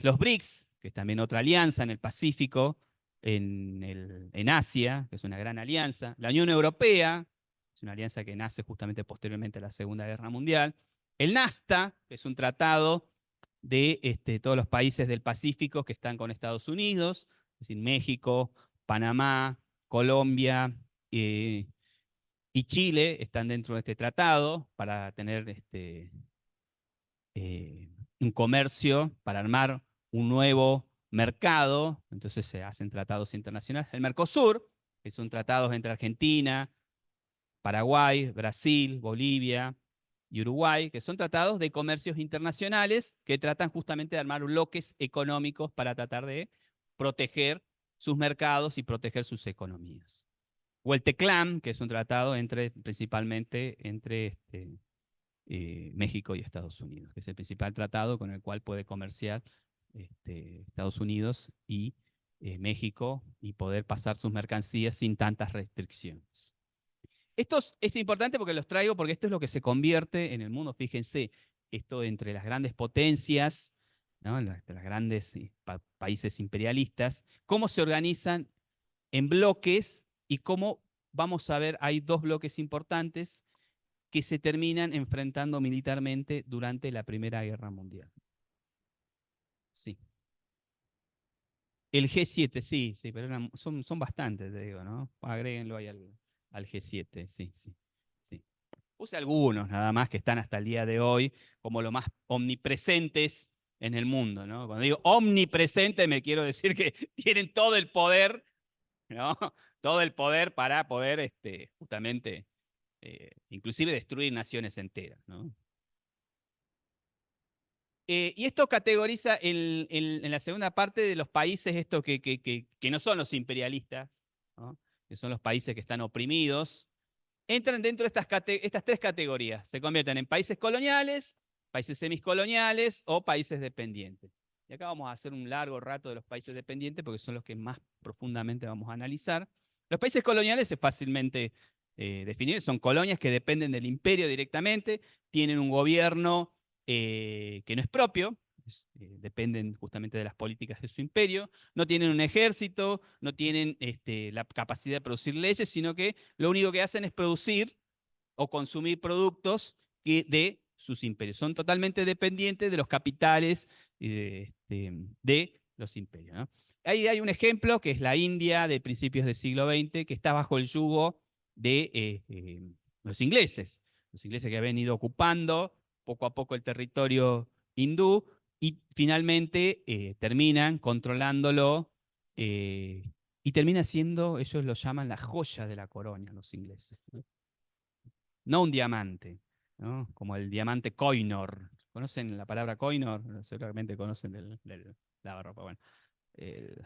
Los BRICS, que es también otra alianza en el Pacífico, en Asia, que es una gran alianza. La Unión Europea, es una alianza que nace justamente posteriormente a la Segunda Guerra Mundial. El NAFTA, que es un tratado de todos los países del Pacífico que están con Estados Unidos, es decir, México, Panamá, Colombia, y Chile están dentro de este tratado para tener un comercio, para armar un nuevo mercado. Entonces se hacen tratados internacionales. El Mercosur, que son tratados entre Argentina, Paraguay, Brasil, Bolivia y Uruguay, que son tratados de comercios internacionales que tratan justamente de armar bloques económicos para tratar de proteger sus mercados y proteger sus economías. O el TECLAM, que es un tratado principalmente entre México y Estados Unidos, que es el principal tratado con el cual puede comerciar Estados Unidos y México y poder pasar sus mercancías sin tantas restricciones. Esto es importante porque los traigo porque esto es lo que se convierte en el mundo. Fíjense, esto entre las grandes potencias, ¿no? Los grandes países imperialistas, cómo se organizan en bloques y cómo vamos a ver, hay dos bloques importantes que se terminan enfrentando militarmente durante la Primera Guerra Mundial. Sí. El G7, sí, sí, pero son bastantes, te digo, ¿no? Agréguenlo ahí al G7, sí, sí, sí. Puse algunos nada más que están hasta el día de hoy como los más omnipresentes en el mundo, ¿no? Cuando digo omnipresente me quiero decir que tienen todo el poder, ¿no? Todo el poder para poder justamente inclusive destruir naciones enteras, ¿no? Y esto categoriza en la segunda parte de los países esto que no son los imperialistas, ¿no? Que son los países que están oprimidos, entran dentro de estas tres categorías. Se convierten en países coloniales, países semiscoloniales o países dependientes. Y acá vamos a hacer un largo rato de los países dependientes porque son los que más profundamente vamos a analizar. Los países coloniales es fácilmente definir, son colonias que dependen del imperio directamente, tienen un gobierno que no es propio, dependen justamente de las políticas de su imperio, no tienen un ejército, no tienen la capacidad de producir leyes, sino que lo único que hacen es producir o consumir productos de sus imperios. Son totalmente dependientes de los capitales de los imperios, ¿no? Ahí hay un ejemplo que es la India de principios del siglo XX, que está bajo el yugo de los ingleses. Los ingleses que habían ido ocupando poco a poco el territorio hindú y finalmente terminan controlándolo y termina siendo, ellos lo llaman la joya de la corona, los ingleses. No un diamante, ¿no? Como el diamante Koinor. ¿Conocen la palabra Koinor? Seguramente conocen del lavarropa. Bueno, el,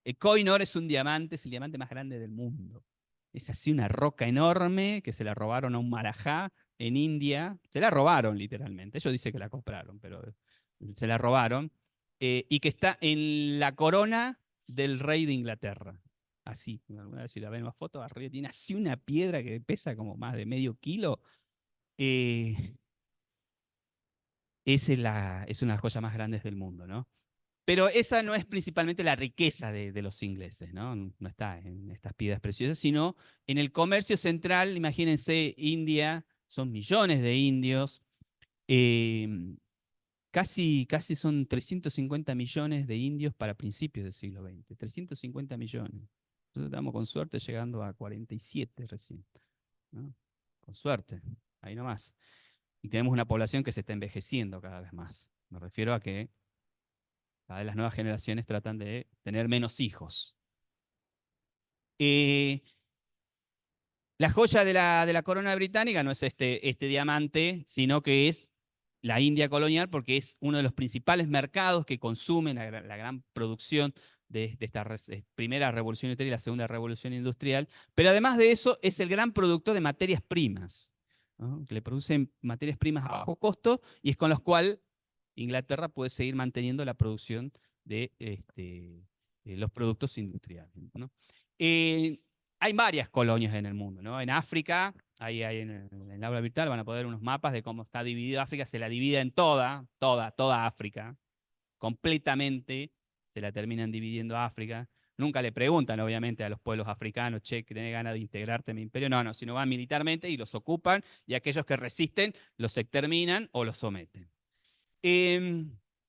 el Koinor es un diamante, es el diamante más grande del mundo. Es así una roca enorme que se la robaron a un marajá en India. Se la robaron literalmente. Ellos dicen que la compraron, pero se la robaron. Y que está en la corona del rey de Inglaterra. Así, alguna vez si la ven en más fotos, arriba tiene así una piedra que pesa como más de medio kilo. Eh, es una de las joyas más grandes del mundo, ¿no? Pero esa no es principalmente la riqueza de los ingleses, ¿no? No está en estas piedras preciosas, sino en el comercio central. Imagínense, India, son millones de indios, eh, casi son 350 millones de indios para principios del siglo XX, 350 millones. Entonces estamos con suerte llegando a 47 recién, ¿no? Con suerte, ahí nomás. Y tenemos una población que se está envejeciendo cada vez más. Me refiero a que cada vez las nuevas generaciones tratan de tener menos hijos. Eh, la joya de la corona británica no es este diamante, sino que es la India colonial, porque es uno de los principales mercados que consumen la gran producción de esta primera revolución industrial y la segunda revolución industrial, pero además de eso es el gran productor de materias primas, ¿no? Que le producen materias primas a bajo costo y es con los cuales Inglaterra puede seguir manteniendo la producción de los productos industriales, ¿no? Eh, Hay varias colonias en el mundo, ¿no? En África, ahí en el aula virtual van a poder ver unos mapas de cómo está dividido África, se la divide en toda África, completamente se la terminan dividiendo a África. Nunca le preguntan, obviamente, a los pueblos africanos, che, que tenés ganas de integrarte en mi imperio. No, no, sino van militarmente y los ocupan y aquellos que resisten los exterminan o los someten. Eh,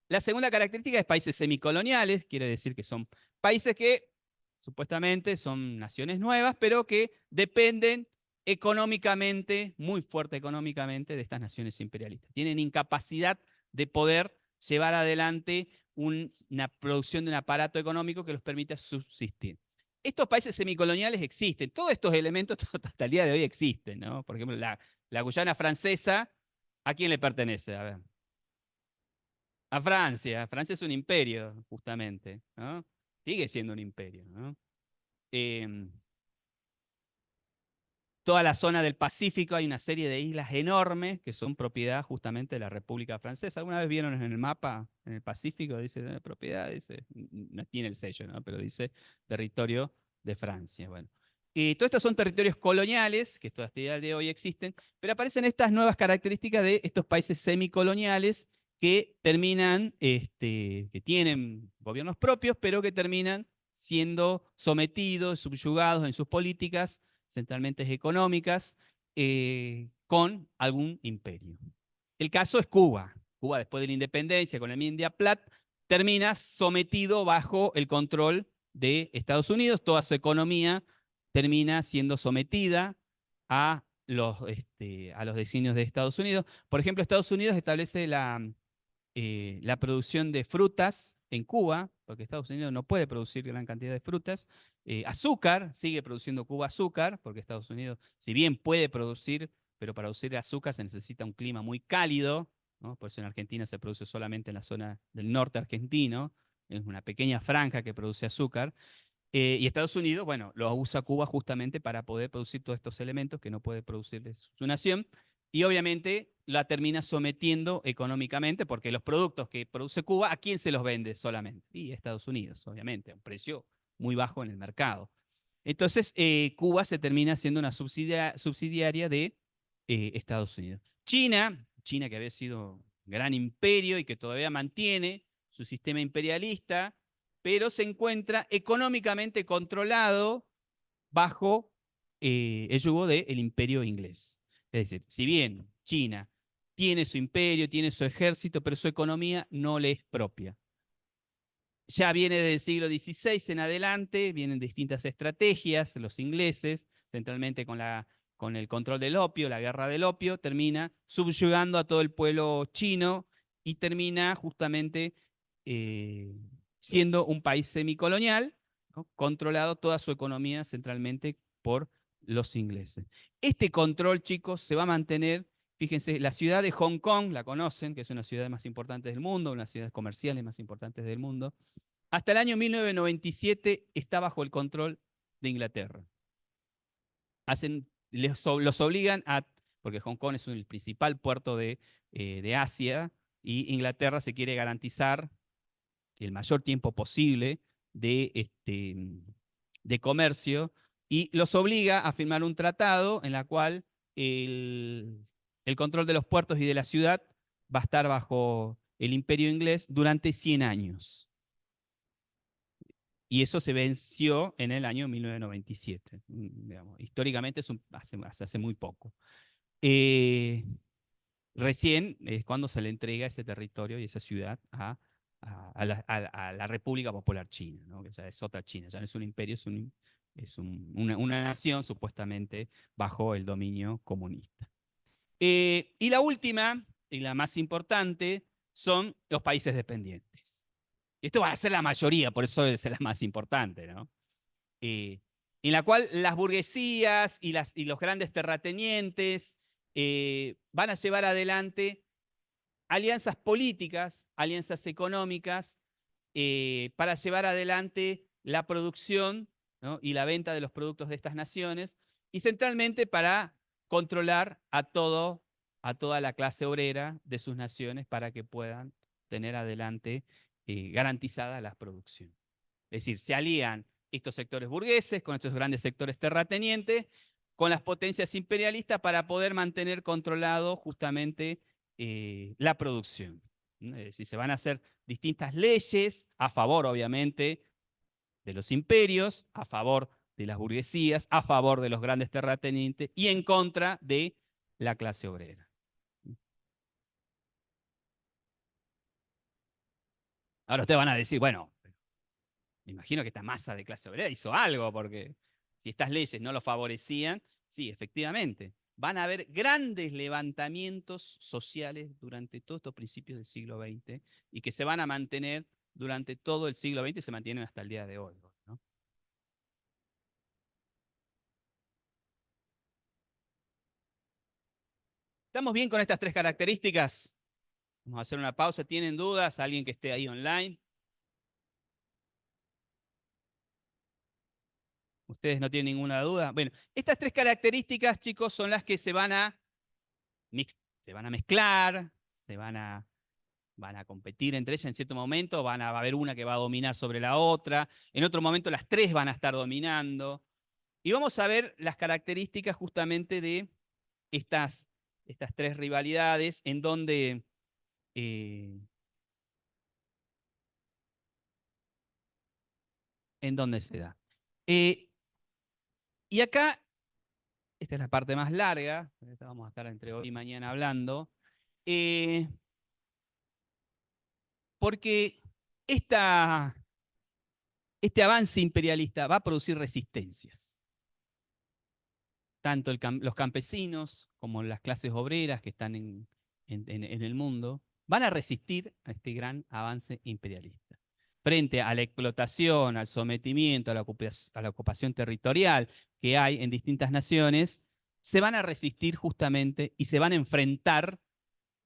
la segunda característica es países semicoloniales, quiere decir que son países que supuestamente son naciones nuevas, pero que dependen económicamente, muy fuerte económicamente, de estas naciones imperialistas. Tienen incapacidad de poder llevar adelante una producción de un aparato económico que los permita subsistir. Estos países semicoloniales existen, todos estos elementos hasta el día de hoy existen, ¿no? Por ejemplo, la Guyana francesa, ¿a quién le pertenece? A ver. A Francia. Francia es un imperio, justamente, ¿no? Sigue siendo un imperio, ¿no? Eh, Toda la zona del Pacífico hay una serie de islas enormes que son propiedad justamente de la República Francesa. ¿Alguna vez vieron en el mapa, en el Pacífico, dice propiedad? Dice, no tiene el sello, ¿no? Pero dice territorio de Francia. Bueno. Y todos estos son territorios coloniales, que hasta el día de hoy existen, pero aparecen estas nuevas características de estos países semicoloniales que terminan, que tienen gobiernos propios, pero que terminan siendo sometidos, subyugados en sus políticas, centralmente económicas, con algún imperio. El caso es Cuba. Cuba, después de la independencia, con el Media Plat, termina sometido bajo el control de Estados Unidos. Toda su economía termina siendo sometida a los designios de Estados Unidos. Por ejemplo, Estados Unidos establece la producción de frutas en Cuba, porque Estados Unidos no puede producir gran cantidad de frutas. Azúcar, sigue produciendo Cuba azúcar, porque Estados Unidos, si bien puede producir, pero para producir azúcar se necesita un clima muy cálido, ¿no? Por eso en Argentina se produce solamente en la zona del norte argentino, es una pequeña franja que produce azúcar. Y Estados Unidos, bueno, lo usa Cuba justamente para poder producir todos estos elementos que no puede producir su nación. Y obviamente la termina sometiendo económicamente, porque los productos que produce Cuba, ¿a quién se los vende solamente? Y a Estados Unidos, obviamente, a un precio muy bajo en el mercado. Entonces, Cuba se termina siendo una subsidiaria de Estados Unidos. China que había sido un gran imperio y que todavía mantiene su sistema imperialista, pero se encuentra económicamente controlado bajo el yugo del imperio inglés. Es decir, si bien China tiene su imperio, tiene su ejército, pero su economía no le es propia. Ya viene del siglo XVI en adelante, vienen distintas estrategias, los ingleses, centralmente con el control del opio, la guerra del opio, termina subyugando a todo el pueblo chino y termina justamente eh, siendo un país semicolonial, ¿no? Controlado toda su economía centralmente por los ingleses. Este control, chicos, se va a mantener. Fíjense, la ciudad de Hong Kong, la conocen, que es una de las ciudades más importantes del mundo, una de las ciudades comerciales más importantes del mundo. Hasta el año 1997 está bajo el control de Inglaterra. Los obligan a, porque Hong Kong es el principal puerto de Asia, y Inglaterra se quiere garantizar el mayor tiempo posible de comercio, y los obliga a firmar un tratado en la cual el control de los puertos y de la ciudad va a estar bajo el imperio inglés durante 100 años. Y eso se venció en el año 1997. Digamos. Históricamente hace muy poco. Eh, Recién es cuando se le entrega ese territorio y esa ciudad a la República Popular China, ¿no? Que ya es otra China, ya no es un imperio, una nación supuestamente bajo el dominio comunista. Y la última, y la más importante, son los países dependientes. Esto va a ser la mayoría, por eso es la más importante, ¿no? eh, en la cual las burguesías y los grandes terratenientes van a llevar adelante alianzas políticas, alianzas económicas, para llevar adelante la producción, ¿no? Y la venta de los productos de estas naciones, y centralmente para controlar a toda la clase obrera de sus naciones para que puedan tener adelante garantizada la producción. Es decir, se alían estos sectores burgueses con estos grandes sectores terratenientes, con las potencias imperialistas para poder mantener controlado justamente la producción. Es decir, se van a hacer distintas leyes a favor, obviamente, de los imperios, a favor de las burguesías, a favor de los grandes terratenientes y en contra de la clase obrera. Ahora ustedes van a decir, bueno, me imagino que esta masa de clase obrera hizo algo, porque si estas leyes no lo favorecían, sí, efectivamente, van a haber grandes levantamientos sociales durante todos estos principios del siglo XX y que se van a mantener durante todo el siglo XX y se mantienen hasta el día de hoy, ¿no? ¿Estamos bien con estas tres características? Vamos a hacer una pausa. ¿Tienen dudas? ¿Alguien que esté ahí online? ¿Ustedes no tienen ninguna duda? Bueno, estas tres características, chicos, son las que se van a mezclar, van a competir entre ellas en cierto momento, va a haber una que va a dominar sobre la otra, en otro momento las tres van a estar dominando. Y vamos a ver las características justamente de estas tres rivalidades, eh, en dónde se da. Y acá, esta es la parte más larga, vamos a estar entre hoy y mañana hablando, porque este avance imperialista va a producir resistencias. Tanto los campesinos como las clases obreras que están en el mundo van a resistir a este gran avance imperialista. Frente a la explotación, al sometimiento, a la ocupación territorial que hay en distintas naciones, se van a resistir justamente y se van a enfrentar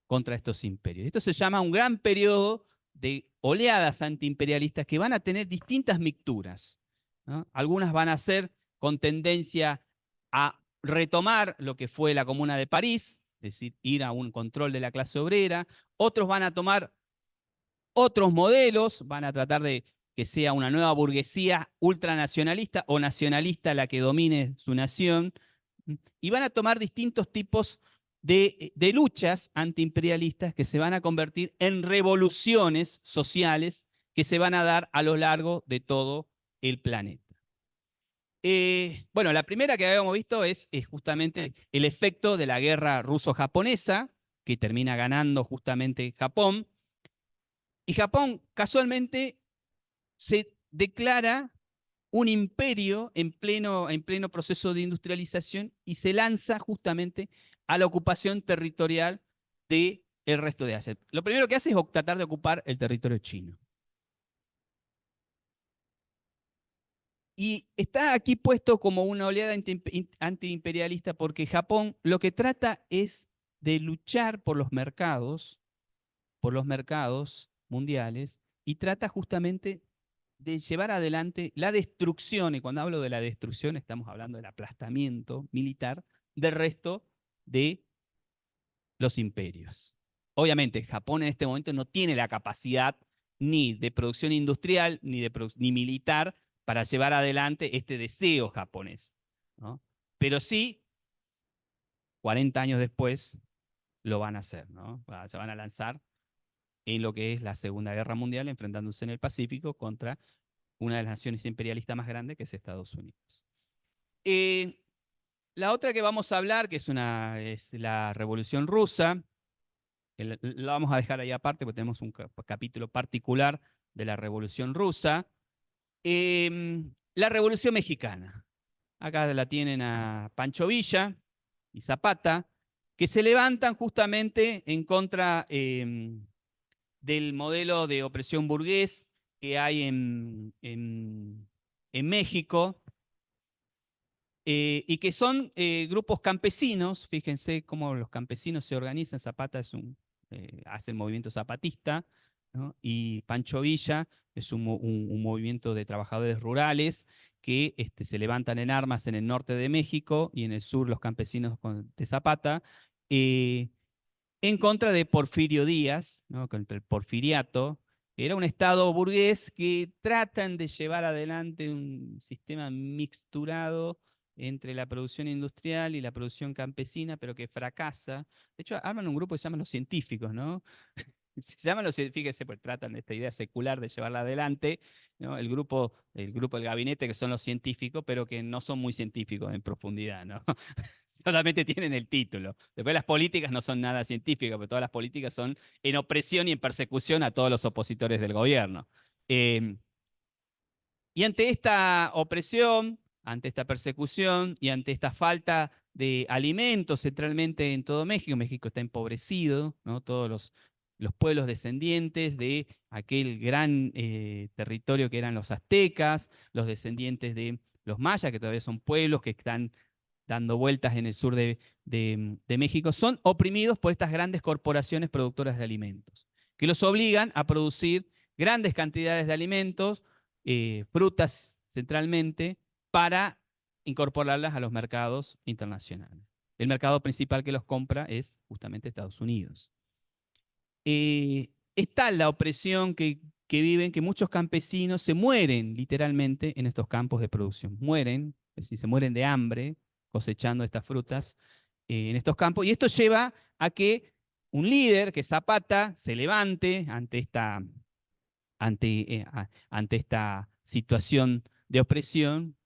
contra estos imperios. Esto se llama un gran periodo de oleadas antiimperialistas que van a tener distintas mixturas, ¿no? Algunas van a ser con tendencia a retomar lo que fue la Comuna de París, es decir, ir a un control de la clase obrera. Otros van a tomar otros modelos, van a tratar de que sea una nueva burguesía ultranacionalista o nacionalista la que domine su nación, y van a tomar distintos tipos de luchas antiimperialistas que se van a convertir en revoluciones sociales que se van a dar a lo largo de todo el planeta. Bueno, la primera que habíamos visto es justamente el efecto de la guerra ruso-japonesa, que termina ganando justamente Japón. Y Japón casualmente se declara un imperio en pleno proceso de industrialización y se lanza justamente a la ocupación territorial del resto de Asia. Lo primero que hace es tratar de ocupar el territorio chino. Y está aquí puesto como una oleada antiimperialista porque Japón lo que trata es de luchar por los mercados mundiales, y trata justamente de llevar adelante la destrucción, y cuando hablo de la destrucción estamos hablando del aplastamiento militar del resto de los imperios. Obviamente, Japón en este momento no tiene la capacidad ni de producción industrial ni militar para llevar adelante este deseo japonés, ¿no? Pero sí, 40 años después, lo van a hacer, ¿no? Se van a lanzar en lo que es la Segunda Guerra Mundial, enfrentándose en el Pacífico contra una de las naciones imperialistas más grandes, que es Estados Unidos. La otra que vamos a hablar, que es la Revolución Rusa, la vamos a dejar ahí aparte porque tenemos un capítulo particular de la Revolución Rusa. La Revolución Mexicana. Acá la tienen a Pancho Villa y Zapata, que se levantan justamente en contra del modelo de opresión burgués que hay en México, y que son grupos campesinos. Fíjense cómo los campesinos se organizan. Zapata hace el movimiento zapatista, ¿no? Y Pancho Villa es un movimiento de trabajadores rurales que se levantan en armas en el norte de México y en el sur los campesinos de Zapata, en contra de Porfirio Díaz, ¿no? Contra el porfiriato. Era un estado burgués que tratan de llevar adelante un sistema mixturado entre la producción industrial y la producción campesina, pero que fracasa. De hecho, arman un grupo que se llama Los Científicos, ¿no? Se llaman los científicos, fíjense, pues tratan de esta idea secular de llevarla adelante, ¿no? El gabinete, que son los científicos, pero que no son muy científicos en profundidad, ¿no? Solamente tienen el título. Después las políticas no son nada científicas, pero todas las políticas son en opresión y en persecución a todos los opositores del gobierno. Y ante esta opresión, ante esta persecución y ante esta falta de alimentos, centralmente en todo México, México está empobrecido, ¿no? Todos los pueblos descendientes de aquel gran territorio que eran los aztecas, los descendientes de los mayas, que todavía son pueblos que están dando vueltas en el sur de México, son oprimidos por estas grandes corporaciones productoras de alimentos, que los obligan a producir grandes cantidades de alimentos, frutas centralmente, para incorporarlas a los mercados internacionales. El mercado principal que los compra es justamente Estados Unidos. Está la opresión que viven, que muchos campesinos se mueren literalmente en estos campos de producción. Mueren, es decir, se mueren de hambre cosechando estas frutas en estos campos. Y esto lleva a que un líder, que es Zapata, se levante ante esta situación de opresión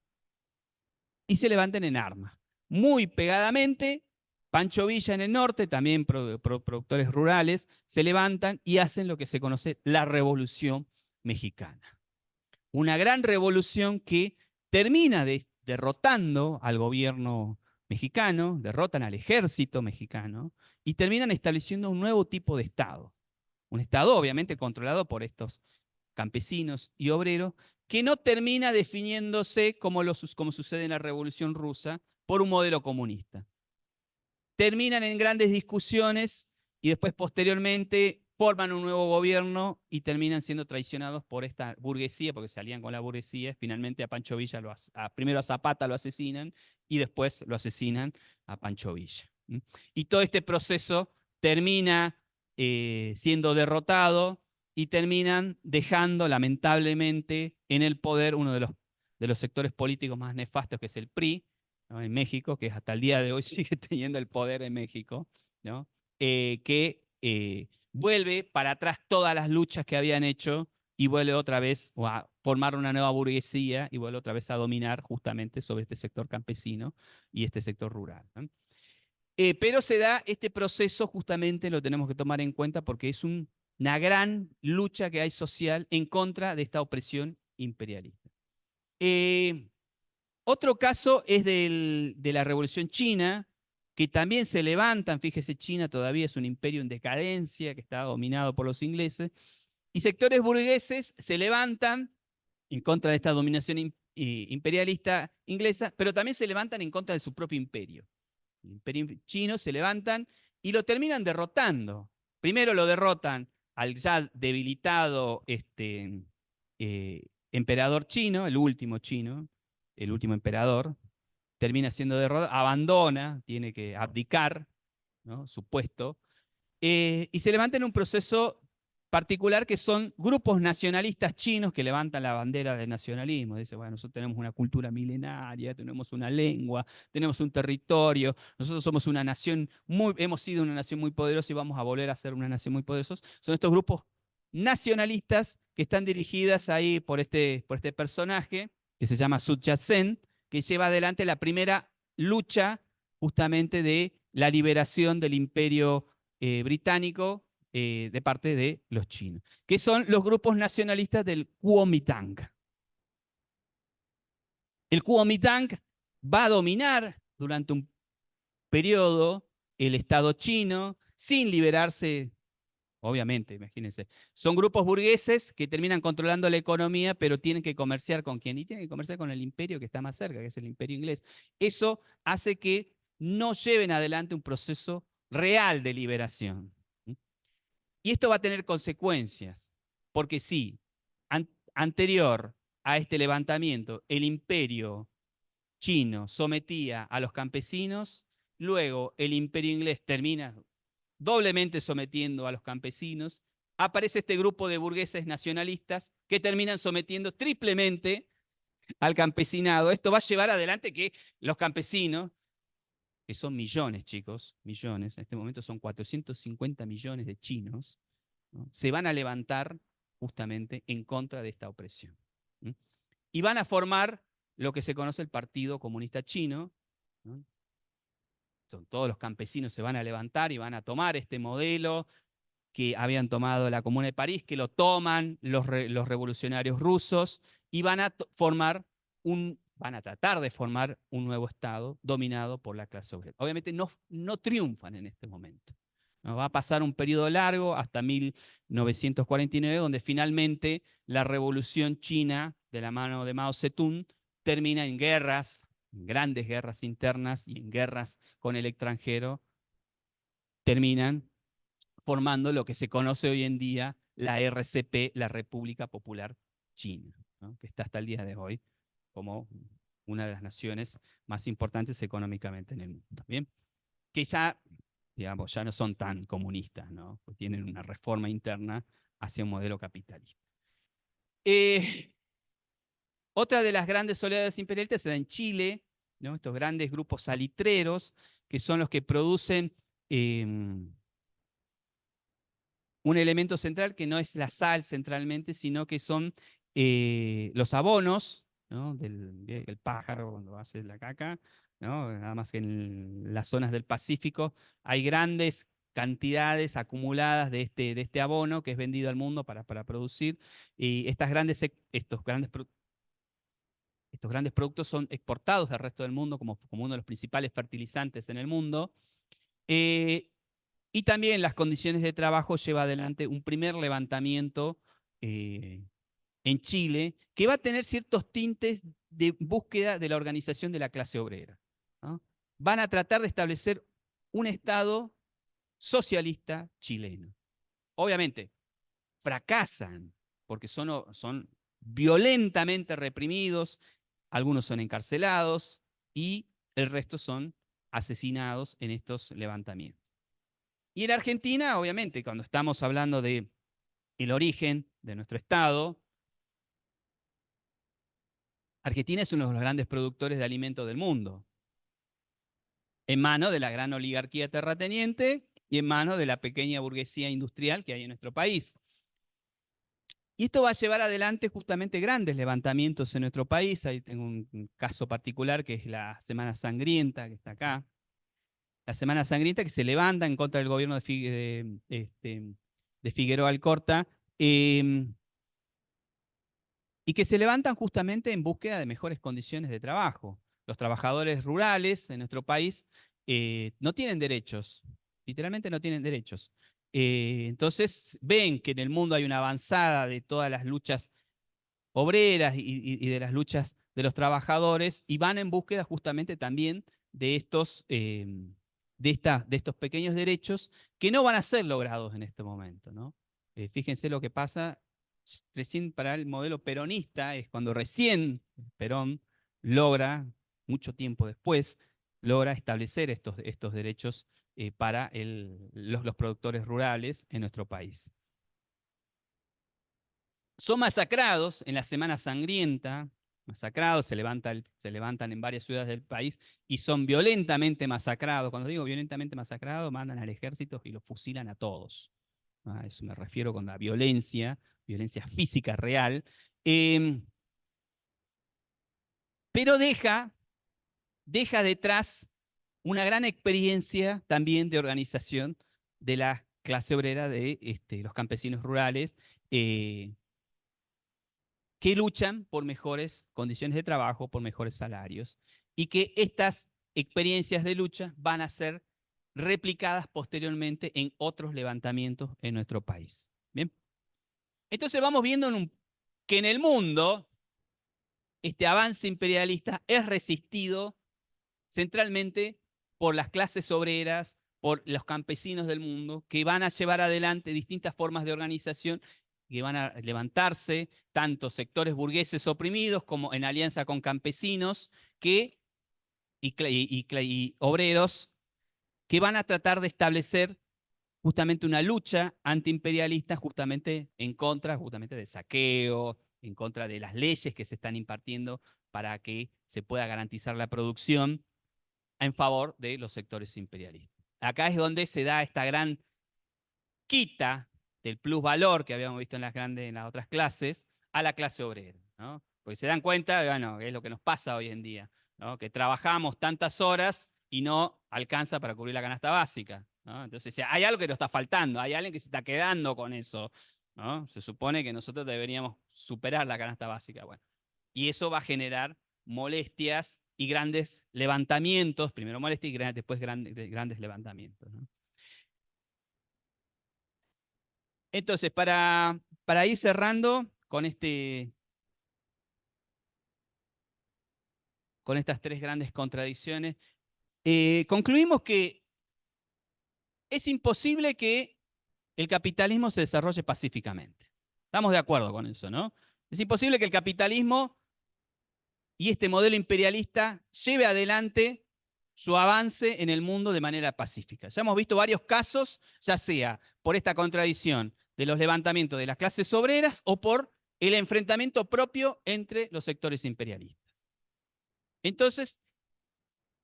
y se levantan en armas. Muy pegadamente, Pancho Villa en el norte, también productores rurales, se levantan y hacen lo que se conoce la Revolución Mexicana. Una gran revolución que termina derrotando al gobierno mexicano, derrotan al ejército mexicano y terminan estableciendo un nuevo tipo de Estado. Un Estado obviamente controlado por estos campesinos y obreros, que no termina definiéndose como sucede en la Revolución Rusa por un modelo comunista. Terminan en grandes discusiones y después posteriormente forman un nuevo gobierno y terminan siendo traicionados por esta burguesía, porque se alían con la burguesía. Finalmente a Pancho Villa, primero a Zapata lo asesinan y después lo asesinan a Pancho Villa. Y todo este proceso termina siendo derrotado y terminan dejando lamentablemente en el poder uno de los sectores políticos más nefastos, que es el PRI, ¿no? En México, que hasta el día de hoy sigue teniendo el poder en México, ¿no? Que vuelve para atrás todas las luchas que habían hecho y vuelve otra vez a formar una nueva burguesía y vuelve otra vez a dominar justamente sobre este sector campesino y este sector rural, ¿no? Pero se da este proceso, justamente lo tenemos que tomar en cuenta porque es una gran lucha que hay social en contra de esta opresión imperialista. Otro caso es de la Revolución China, que también se levantan, fíjese, China todavía es un imperio en decadencia que está dominado por los ingleses, y sectores burgueses se levantan en contra de esta dominación imperialista inglesa, pero también se levantan en contra de su propio imperio. El imperio chino se levantan y lo terminan derrotando. Primero lo derrotan al ya debilitado emperador chino, el último emperador, termina siendo derrotado, abandona, tiene que abdicar, ¿no?, su puesto, y se levanta en un proceso particular que son grupos nacionalistas chinos que levantan la bandera del nacionalismo. Dice, bueno, nosotros tenemos una cultura milenaria, tenemos una lengua, tenemos un territorio, nosotros somos una nación hemos sido una nación muy poderosa y vamos a volver a ser una nación muy poderosa. Son estos grupos nacionalistas que están dirigidas ahí por este personaje que se llama Sun Yat-sen, que lleva adelante la primera lucha justamente de la liberación del imperio británico de parte de los chinos, que son los grupos nacionalistas del Kuomintang. El Kuomintang va a dominar durante un periodo el Estado chino sin liberarse, obviamente, imagínense. Son grupos burgueses que terminan controlando la economía, pero tienen que comerciar con quién, y tienen que comerciar con el imperio que está más cerca, que es el imperio inglés. Eso hace que no lleven adelante un proceso real de liberación. Y esto va a tener consecuencias, porque sí, anterior a este levantamiento, el imperio chino sometía a los campesinos, luego el imperio inglés termina doblemente sometiendo a los campesinos, aparece este grupo de burgueses nacionalistas que terminan sometiendo triplemente al campesinado. Esto va a llevar adelante que los campesinos, que son millones, chicos, millones, en este momento son 450 millones de chinos, ¿no?, se van a levantar justamente en contra de esta opresión. ¿No? Y van a formar lo que se conoce el Partido Comunista Chino, ¿no? Todos los campesinos se van a levantar y van a tomar este modelo que habían tomado la Comuna de París, que lo toman los revolucionarios rusos y van a van a tratar de formar un nuevo Estado dominado por la clase obrera. Obviamente no triunfan en este momento. ¿No? Va a pasar un periodo largo hasta 1949, donde finalmente la revolución china, de la mano de Mao Zedong, termina en guerras, en grandes guerras internas y en guerras con el extranjero, terminan formando lo que se conoce hoy en día la RCP, la República Popular China, ¿no?, que está hasta el día de hoy como una de las naciones más importantes económicamente en el mundo. ¿Bien? Que ya, digamos, ya no son tan comunistas, ¿no?, pues tienen una reforma interna hacia un modelo capitalista. Otra de las grandes oleadas imperialistas se da en Chile, ¿no?, estos grandes grupos salitreros, que son los que producen un elemento central que no es la sal centralmente, sino que son los abonos, ¿no? El pájaro cuando hace la caca, ¿no? Nada más que en las zonas del Pacífico hay grandes cantidades acumuladas de este abono que es vendido al mundo para producir, y estos grandes productos son exportados al resto del mundo como uno de los principales fertilizantes en el mundo. Eh, y también las condiciones de trabajo lleva adelante un primer levantamiento eh, en Chile que va a tener ciertos tintes de búsqueda de la organización de la clase obrera, ¿no? Van a tratar de establecer un Estado socialista chileno. Obviamente, fracasan porque son violentamente reprimidos, algunos son encarcelados y el resto son asesinados en estos levantamientos. Y en Argentina, obviamente, cuando estamos hablando de el origen de nuestro Estado, Argentina es uno de los grandes productores de alimentos del mundo, en manos de la gran oligarquía terrateniente y en manos de la pequeña burguesía industrial que hay en nuestro país. Y esto va a llevar adelante justamente grandes levantamientos en nuestro país. Ahí tengo un caso particular que es la Semana Sangrienta, que está acá. La Semana Sangrienta que se levanta en contra del gobierno de Figueroa Alcorta, eh, y que se levantan justamente en búsqueda de mejores condiciones de trabajo. Los trabajadores rurales en nuestro país no tienen derechos, literalmente no tienen derechos. Entonces ven que en el mundo hay una avanzada de todas las luchas obreras y de las luchas de los trabajadores y van en búsqueda justamente también de de estos pequeños derechos que no van a ser logrados en este momento, ¿no? Fíjense lo que pasa recién para el modelo peronista, es cuando recién Perón logra, mucho tiempo después, logra establecer estos derechos para los productores rurales en nuestro país. Son masacrados en la Semana Sangrienta, masacrados, se levantan en varias ciudades del país y son violentamente masacrados. Cuando digo violentamente masacrados, mandan al ejército y los fusilan a todos. A eso me refiero con la violencia física real. Eh, pero deja detrás una gran experiencia también de organización de la clase obrera de los campesinos rurales, eh, que luchan por mejores condiciones de trabajo, por mejores salarios, y que estas experiencias de lucha van a ser replicadas posteriormente en otros levantamientos en nuestro país. Bien, entonces vamos viendo que en el mundo este avance imperialista es resistido centralmente por las clases obreras, por los campesinos del mundo, que van a llevar adelante distintas formas de organización, que van a levantarse tanto sectores burgueses oprimidos como en alianza con campesinos y obreros que van a tratar de establecer justamente una lucha antiimperialista justamente en contra justamente del saqueo, en contra de las leyes que se están impartiendo para que se pueda garantizar la producción en favor de los sectores imperialistas. Acá es donde se da esta gran quita del plusvalor que habíamos visto en las otras clases a la clase obrera, ¿no? Porque se dan cuenta, bueno, es lo que nos pasa hoy en día, ¿no? Que trabajamos tantas horas y no alcanza para cubrir la canasta básica, ¿no? Entonces, hay algo que nos está faltando, hay alguien que se está quedando con eso, ¿no? Se supone que nosotros deberíamos superar la canasta básica, bueno. Y eso va a generar molestias y grandes levantamientos, primero molestias y después grandes levantamientos, ¿no? Entonces, para ir cerrando con estas tres grandes contradicciones, concluimos que es imposible que el capitalismo se desarrolle pacíficamente. Estamos de acuerdo con eso, ¿no? Es imposible que el capitalismo y este modelo imperialista lleve adelante su avance en el mundo de manera pacífica. Ya hemos visto varios casos, ya sea por esta contradicción de los levantamientos de las clases obreras o por el enfrentamiento propio entre los sectores imperialistas. Entonces,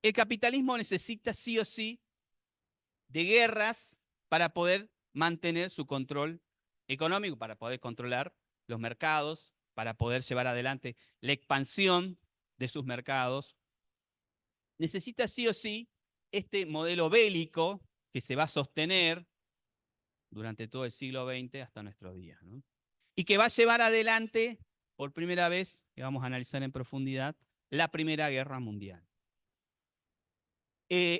el capitalismo necesita sí o sí de guerras para poder mantener su control económico, para poder controlar los mercados, para poder llevar adelante la expansión de sus mercados, necesita sí o sí este modelo bélico que se va a sostener durante todo el siglo XX hasta nuestros días, ¿no? Y que va a llevar adelante, por primera vez, que vamos a analizar en profundidad, la Primera Guerra Mundial.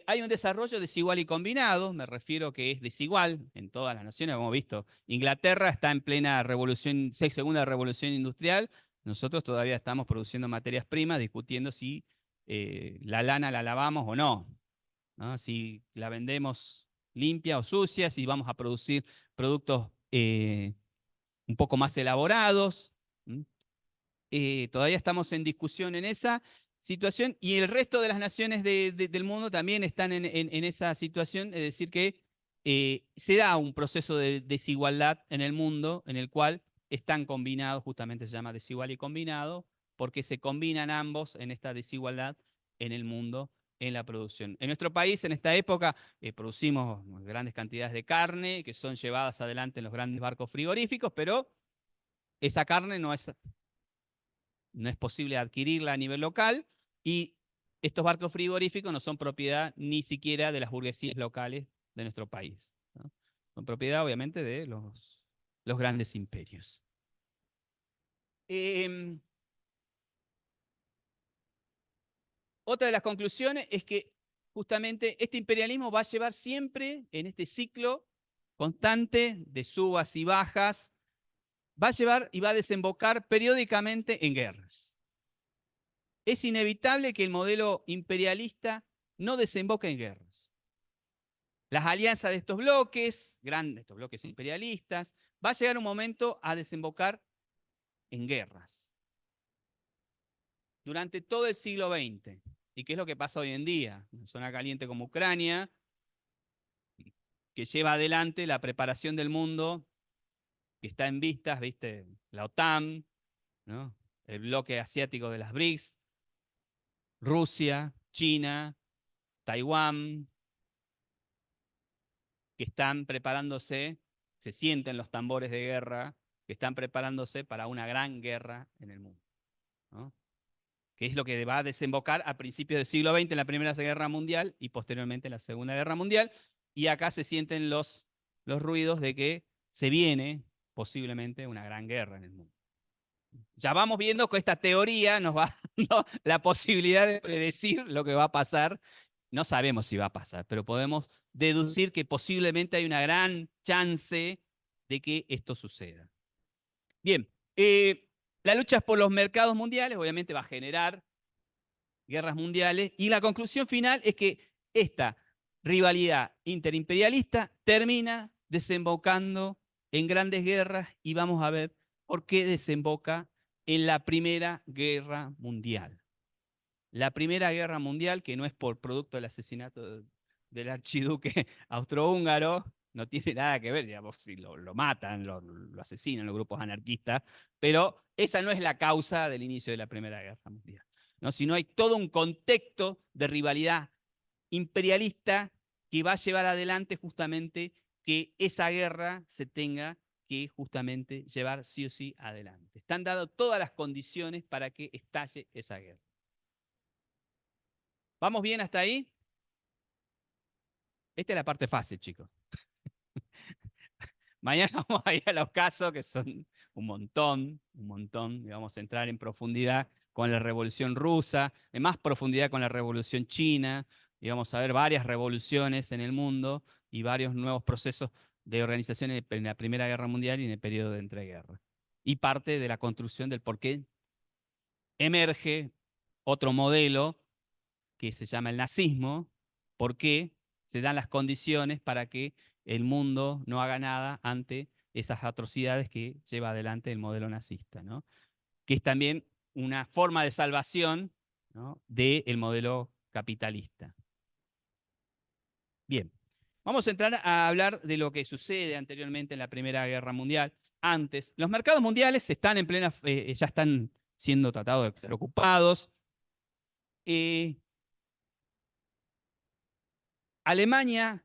Hay un desarrollo desigual y combinado, me refiero que es desigual en todas las naciones, como hemos visto. Inglaterra está en plena segunda revolución industrial, nosotros todavía estamos produciendo materias primas, discutiendo si la lana la lavamos o no, ¿no? Si la vendemos limpia o sucia, si vamos a producir productos un poco más elaborados. Todavía estamos en discusión en esa situación y el resto de las naciones del mundo también están en esa situación, es decir, que se da un proceso de desigualdad en el mundo en el cual están combinados, justamente se llama desigual y combinado, porque se combinan ambos en esta desigualdad en el mundo, en la producción. En nuestro país, en esta época, producimos grandes cantidades de carne que son llevadas adelante en los grandes barcos frigoríficos, pero esa carne no es posible adquirirla a nivel local y estos barcos frigoríficos no son propiedad ni siquiera de las burguesías locales de nuestro país, ¿no? Son propiedad, obviamente, de los grandes imperios. Otra de las conclusiones es que justamente este imperialismo va a llevar siempre en este ciclo constante de subas y bajas, va a llevar y va a desembocar periódicamente en guerras. Es inevitable que el modelo imperialista no desemboque en guerras. Las alianzas de estos bloques imperialistas, va a llegar un momento a desembocar en guerras. Durante todo el siglo XX. ¿Y qué es lo que pasa hoy en día? Una zona caliente como Ucrania, que lleva adelante la preparación del mundo, que está en vistas, ¿viste? La OTAN, ¿no? El bloque asiático de las BRICS, Rusia, China, Taiwán, que están preparándose, se sienten los tambores de guerra, que están preparándose para una gran guerra en el mundo, ¿no? Que es lo que va a desembocar a principios del siglo XX en la Primera Guerra Mundial y posteriormente en la Segunda Guerra Mundial. Y acá se sienten los ruidos de que se viene posiblemente una gran guerra en el mundo. Ya vamos viendo que esta teoría nos va dando la posibilidad de predecir lo que va a pasar. No sabemos si va a pasar, pero podemos deducir que posiblemente hay una gran chance de que esto suceda. Bien, la lucha por los mercados mundiales obviamente va a generar guerras mundiales y la conclusión final es que esta rivalidad interimperialista termina desembocando en grandes guerras y vamos a ver por qué desemboca en la Primera Guerra Mundial. La Primera Guerra Mundial, que no es por producto del asesinato del archiduque austrohúngaro, no tiene nada que ver, digamos, si lo matan, lo asesinan los grupos anarquistas, pero esa no es la causa del inicio de la Primera Guerra Mundial, ¿no? Sino hay todo un contexto de rivalidad imperialista que va a llevar adelante justamente que esa guerra se tenga que justamente llevar sí o sí adelante. Están dadas todas las condiciones para que estalle esa guerra. ¿Vamos bien hasta ahí? Esta es la parte fácil, chicos. Mañana vamos a ir a los casos, que son un montón, y vamos a entrar en profundidad con la Revolución Rusa, en más profundidad con la Revolución China, y vamos a ver varias revoluciones en el mundo y varios nuevos procesos de organización en la Primera Guerra Mundial y en el periodo de entreguerra. Y parte de la construcción del por qué emerge otro modelo que se llama el nazismo, por qué se dan las condiciones para que el mundo no haga nada ante esas atrocidades que lleva adelante el modelo nazista, ¿no? Que es también una forma de salvación, ¿no?, del modelo capitalista. Bien, vamos a entrar a hablar de lo que sucede anteriormente en la Primera Guerra Mundial. Antes, los mercados mundiales están en plena, ya están siendo tratados de ser ocupados. Alemania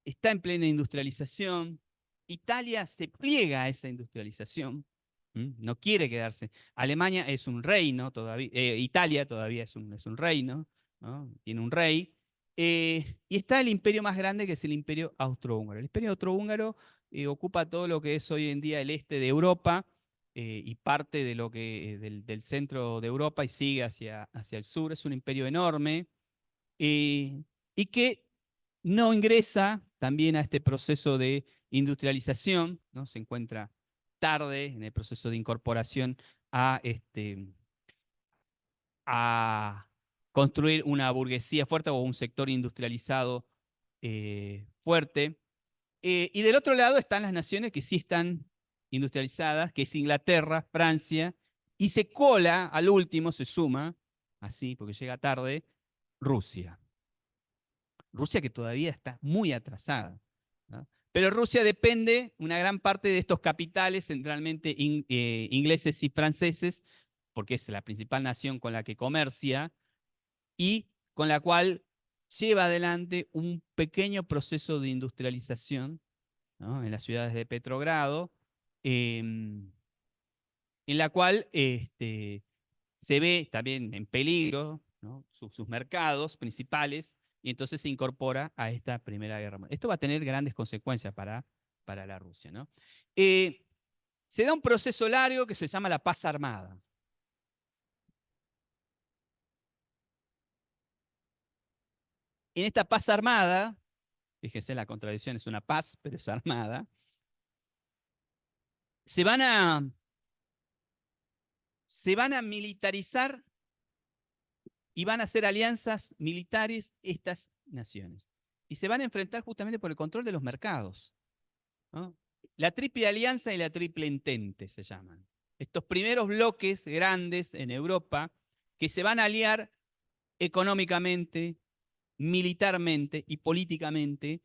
está en plena industrialización, Italia se pliega a esa industrialización, No quiere quedarse. Alemania es un reino todavía, Italia todavía es un reino, ¿no? Tiene un rey. Y está el imperio más grande, que es el imperio austrohúngaro. El imperio austrohúngaro ocupa todo lo que es hoy en día el este de Europa y parte de lo que, del centro de Europa y sigue hacia el sur. Es un imperio enorme y que no ingresa también a este proceso de industrialización, ¿no? Se encuentra tarde en el proceso de incorporación a construir una burguesía fuerte o un sector industrializado fuerte. Y del otro lado están las naciones que sí están industrializadas, que es Inglaterra, Francia, y se cola, al último se suma, así porque llega tarde, Rusia. Rusia que todavía está muy atrasada, ¿no? Pero Rusia depende una gran parte de estos capitales, centralmente ingleses y franceses, porque es la principal nación con la que comercia y con la cual lleva adelante un pequeño proceso de industrialización, ¿no? En las ciudades de Petrogrado, en la cual se ve también en peligro, ¿no? Sus mercados principales y entonces se incorpora a esta Primera Guerra Mundial. Esto va a tener grandes consecuencias para la Rusia, ¿no? Se da un proceso largo que se llama la paz armada. En esta paz armada, fíjense la contradicción, es una paz, pero es armada, se van a, se van a militarizar y van a hacer alianzas militares estas naciones. Y se van a enfrentar justamente por el control de los mercados, ¿no? La triple alianza y la triple entente se llaman. Estos primeros bloques grandes en Europa que se van a aliar económicamente, militarmente y políticamente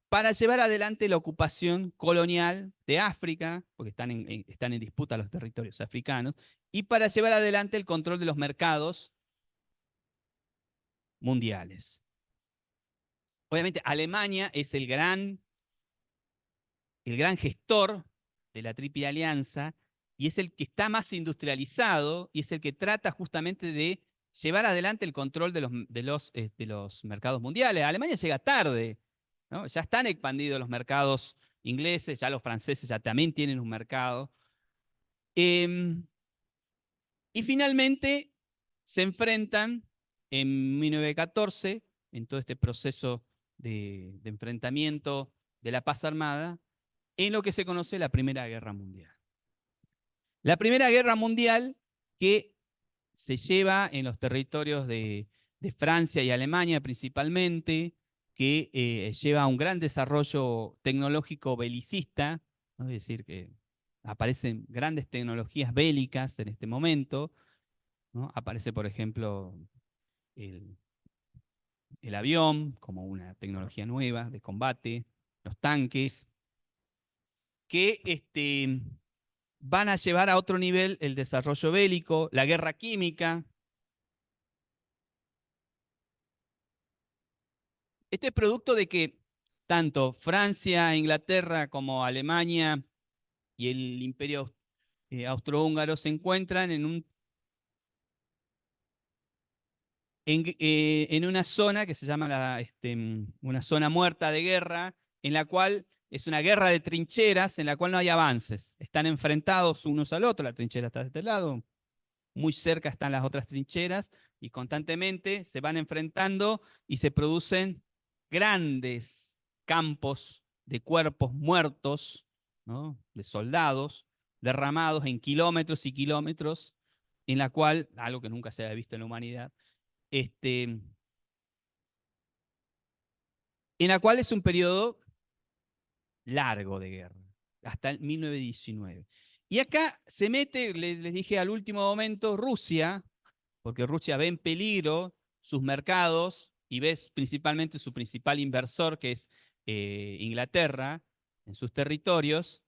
para llevar adelante la ocupación colonial de África, porque están en disputa los territorios africanos, y para llevar adelante el control de los mercados mundiales. Obviamente Alemania es el gran gestor de la Triple Alianza y es el que está más industrializado y es el que trata justamente de llevar adelante el control de los mercados mundiales. Alemania llega tarde, ¿no? Ya están expandidos los mercados ingleses, ya los franceses ya también tienen un mercado. Eh, y finalmente se enfrentan en 1914, en todo este proceso de enfrentamiento de la paz armada, en lo que se conoce la Primera Guerra Mundial. La Primera Guerra Mundial que se lleva en los territorios de Francia y Alemania principalmente, que lleva a un gran desarrollo tecnológico belicista, ¿no? Es decir, que aparecen grandes tecnologías bélicas en este momento, ¿no? Aparece, por ejemplo, el, el avión como una tecnología nueva de combate, los tanques, que van a llevar a otro nivel el desarrollo bélico, la guerra química. Este es producto de que tanto Francia, Inglaterra como Alemania y el imperio austrohúngaro se encuentran en una zona que se llama una zona muerta de guerra, en la cual es una guerra de trincheras, en la cual no hay avances. Están enfrentados unos al otro, la trinchera está de este lado, muy cerca están las otras trincheras y constantemente se van enfrentando y se producen grandes campos de cuerpos muertos, ¿no? De soldados derramados en kilómetros y kilómetros, en la cual, algo que nunca se había visto en la humanidad, en la cual es un periodo largo de guerra, hasta el 1919. Y acá se mete, les dije al último momento, Rusia, porque Rusia ve en peligro sus mercados y ve principalmente su principal inversor, que es Inglaterra, en sus territorios,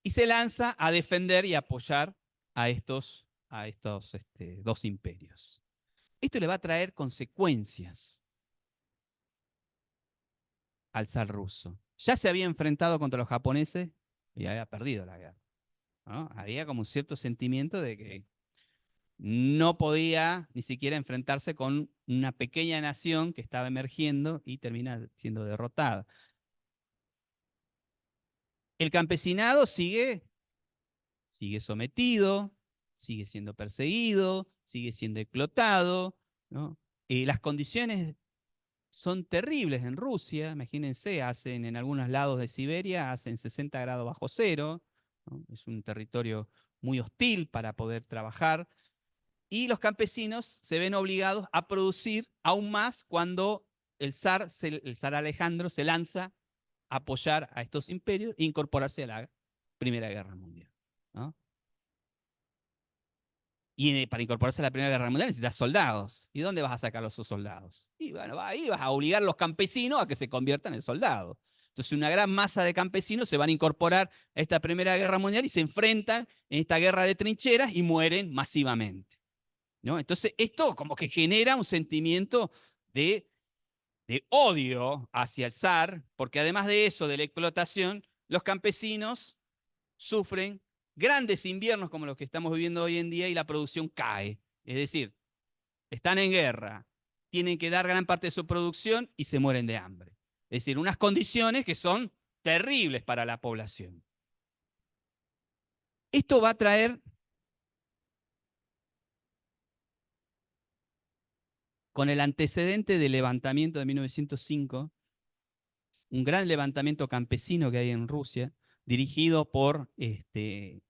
y se lanza a defender y apoyar a estos dos imperios. Esto le va a traer consecuencias al zar ruso. Ya se había enfrentado contra los japoneses y había perdido la guerra. ¿no? Había como un cierto sentimiento de que no podía ni siquiera enfrentarse con una pequeña nación que estaba emergiendo y termina siendo derrotada. El campesinado sigue sometido, sigue siendo perseguido, sigue siendo explotado, ¿no? Las condiciones son terribles en Rusia, imagínense, hacen en algunos lados de Siberia, hacen 60 grados bajo cero, ¿no? Es un territorio muy hostil para poder trabajar, y los campesinos se ven obligados a producir aún más cuando el zar Alejandro se lanza a apoyar a estos imperios e incorporarse a la Primera Guerra Mundial, ¿no? Y para incorporarse a la Primera Guerra Mundial necesitas soldados. ¿Y dónde vas a sacar esos soldados? Y bueno, ahí vas a obligar a los campesinos a que se conviertan en soldados. Entonces una gran masa de campesinos se van a incorporar a esta Primera Guerra Mundial y se enfrentan en esta guerra de trincheras y mueren masivamente, ¿no? Entonces esto como que genera un sentimiento de, de odio hacia el zar, porque además de eso, de la explotación, los campesinos sufren grandes inviernos como los que estamos viviendo hoy en día y la producción cae. Es decir, están en guerra, tienen que dar gran parte de su producción y se mueren de hambre. Es decir, unas condiciones que son terribles para la población. Esto va a traer, con el antecedente del levantamiento de 1905, un gran levantamiento campesino que hay en Rusia, dirigido por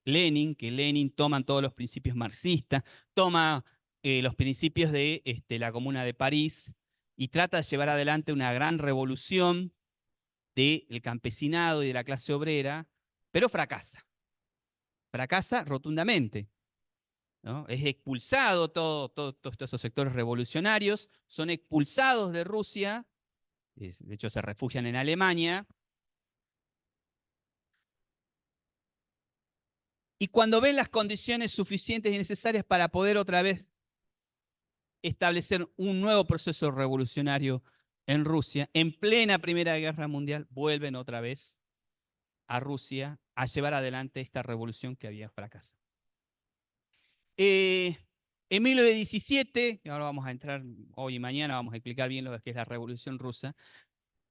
Lenin, que Lenin toma todos los principios marxistas, toma los principios de la Comuna de París y trata de llevar adelante una gran revolución del campesinado y de la clase obrera, pero fracasa, fracasa rotundamente, ¿no? Es expulsado todos estos sectores revolucionarios, son expulsados de Rusia, de hecho se refugian en Alemania. Y cuando ven las condiciones suficientes y necesarias para poder otra vez establecer un nuevo proceso revolucionario en Rusia, en plena Primera Guerra Mundial, vuelven otra vez a Rusia a llevar adelante esta revolución que había fracasado. En 1917, ahora vamos a entrar, hoy y mañana vamos a explicar bien lo que es la Revolución Rusa,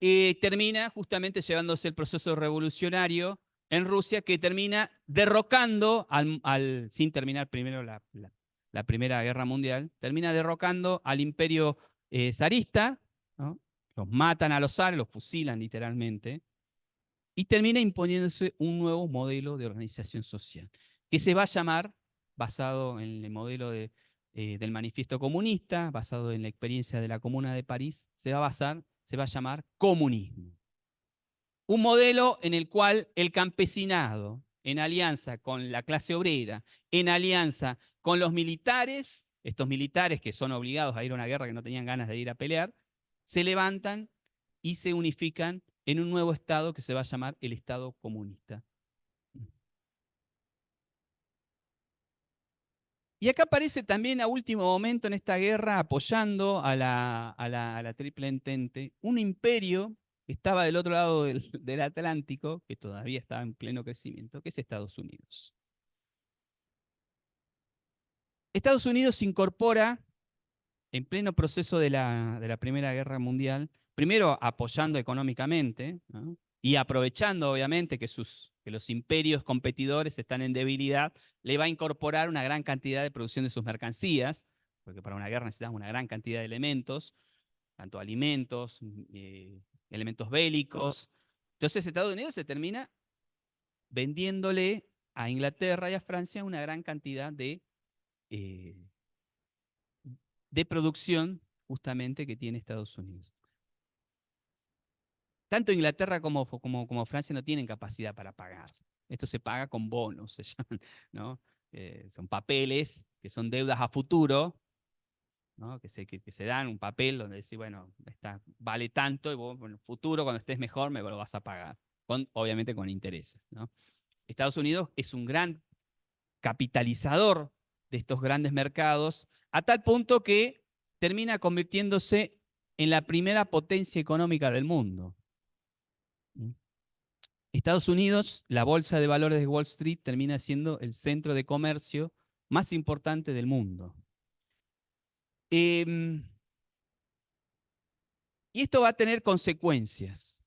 termina justamente llevándose el proceso revolucionario en Rusia, que termina derrocando, sin terminar primero la Primera Guerra Mundial, termina derrocando al imperio zarista, ¿no? Los matan a los zares, los fusilan literalmente, y termina imponiéndose un nuevo modelo de organización social, que se va a llamar, basado en el modelo del manifiesto comunista, basado en la experiencia de la Comuna de París, se va a llamar comunismo. Un modelo en el cual el campesinado, en alianza con la clase obrera, en alianza con los militares, estos militares que son obligados a ir a una guerra que no tenían ganas de ir a pelear, se levantan y se unifican en un nuevo Estado que se va a llamar el Estado comunista. Y acá aparece también a último momento en esta guerra, apoyando a la Triple Entente, un imperio que estaba del otro lado del Atlántico, que todavía estaba en pleno crecimiento, que es Estados Unidos. Estados Unidos se incorpora en pleno proceso de la Primera Guerra Mundial, primero apoyando económicamente, ¿no? Y aprovechando obviamente que los imperios competidores están en debilidad, le va a incorporar una gran cantidad de producción de sus mercancías, porque para una guerra necesitamos una gran cantidad de elementos, tanto alimentos, elementos bélicos. Entonces Estados Unidos se termina vendiéndole a Inglaterra y a Francia una gran cantidad eh, de producción justamente que tiene Estados Unidos. Tanto Inglaterra como Francia no tienen capacidad para pagar. Esto se paga con bonos, se llaman, ¿no? Son papeles que son deudas a futuro, ¿no? Que se dan un papel donde decís, bueno, vale tanto y vos en el futuro, cuando estés mejor, me lo vas a pagar. Obviamente con intereses, ¿no? Estados Unidos es un gran capitalizador de estos grandes mercados, a tal punto que termina convirtiéndose en la primera potencia económica del mundo. Estados Unidos, la bolsa de valores de Wall Street termina siendo el centro de comercio más importante del mundo. Y esto va a tener consecuencias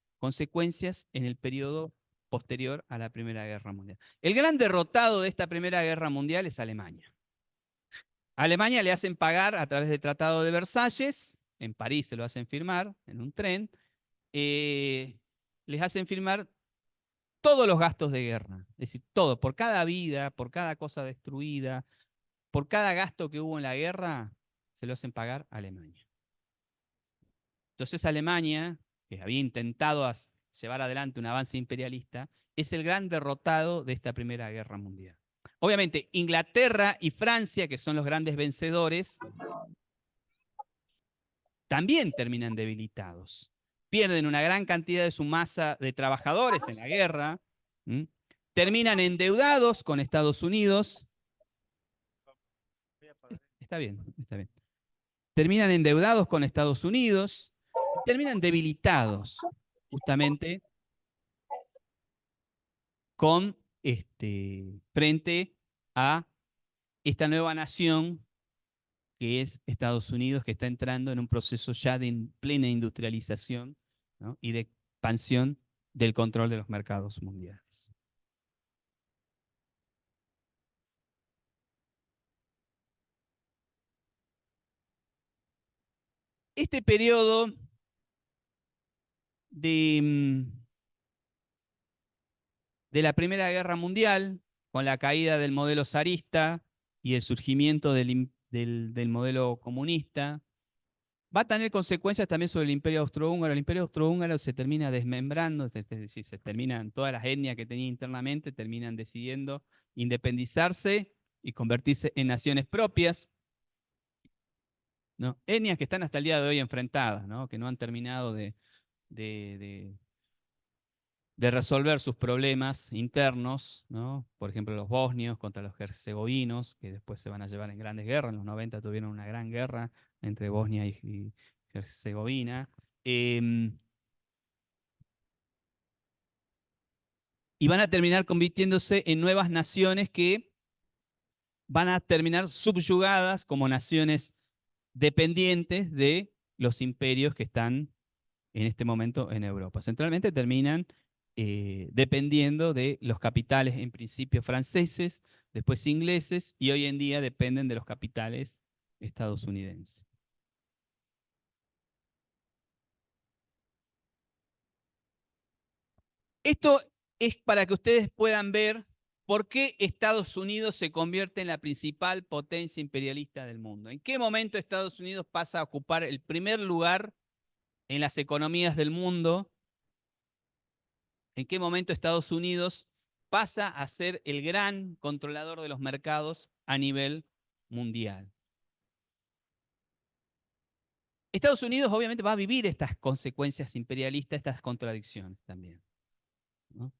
en el periodo posterior a la Primera Guerra Mundial. El gran derrotado de esta Primera Guerra Mundial es Alemania. A Alemania le hacen pagar a través del Tratado de Versalles, en París se lo hacen firmar en un tren, les hacen firmar todos los gastos de guerra, es decir, todo, por cada vida, por cada cosa destruida, por cada gasto que hubo en la guerra, se lo hacen pagar a Alemania. Entonces Alemania, que había intentado llevar adelante un avance imperialista, es el gran derrotado de esta Primera Guerra Mundial. Obviamente, Inglaterra y Francia, que son los grandes vencedores, también terminan debilitados. Pierden una gran cantidad de su masa de trabajadores en la guerra, terminan endeudados con Estados Unidos. Está bien, está bien. Terminan endeudados con Estados Unidos, terminan debilitados justamente con frente a esta nueva nación que es Estados Unidos, que está entrando en un proceso ya de plena industrialización, ¿no? Y de expansión del control de los mercados mundiales. Este periodo de, de la Primera Guerra Mundial, con la caída del modelo zarista y el surgimiento del modelo comunista, va a tener consecuencias también sobre el Imperio Austrohúngaro. El Imperio Austrohúngaro se termina desmembrando, es decir, se terminan todas las etnias que tenía internamente, terminan decidiendo independizarse y convertirse en naciones propias, ¿no? Etnias que están hasta el día de hoy enfrentadas, ¿no? Que no han terminado de, de resolver sus problemas internos, ¿no? Por ejemplo, los bosnios contra los herzegovinos, que después se van a llevar en grandes guerras. En los 90 tuvieron una gran guerra entre Bosnia y Herzegovina. Y van a terminar convirtiéndose en nuevas naciones que van a terminar subyugadas como naciones dependientes de los imperios que están en este momento en Europa. Centralmente terminan dependiendo de los capitales, en principio franceses, después ingleses, y hoy en día dependen de los capitales estadounidenses. Esto es para que ustedes puedan ver por qué Estados Unidos se convierte en la principal potencia imperialista del mundo. ¿En qué momento Estados Unidos pasa a ocupar el primer lugar en las economías del mundo? ¿En qué momento Estados Unidos pasa a ser el gran controlador de los mercados a nivel mundial? Estados Unidos obviamente va a vivir estas consecuencias imperialistas, estas contradicciones también, ¿no?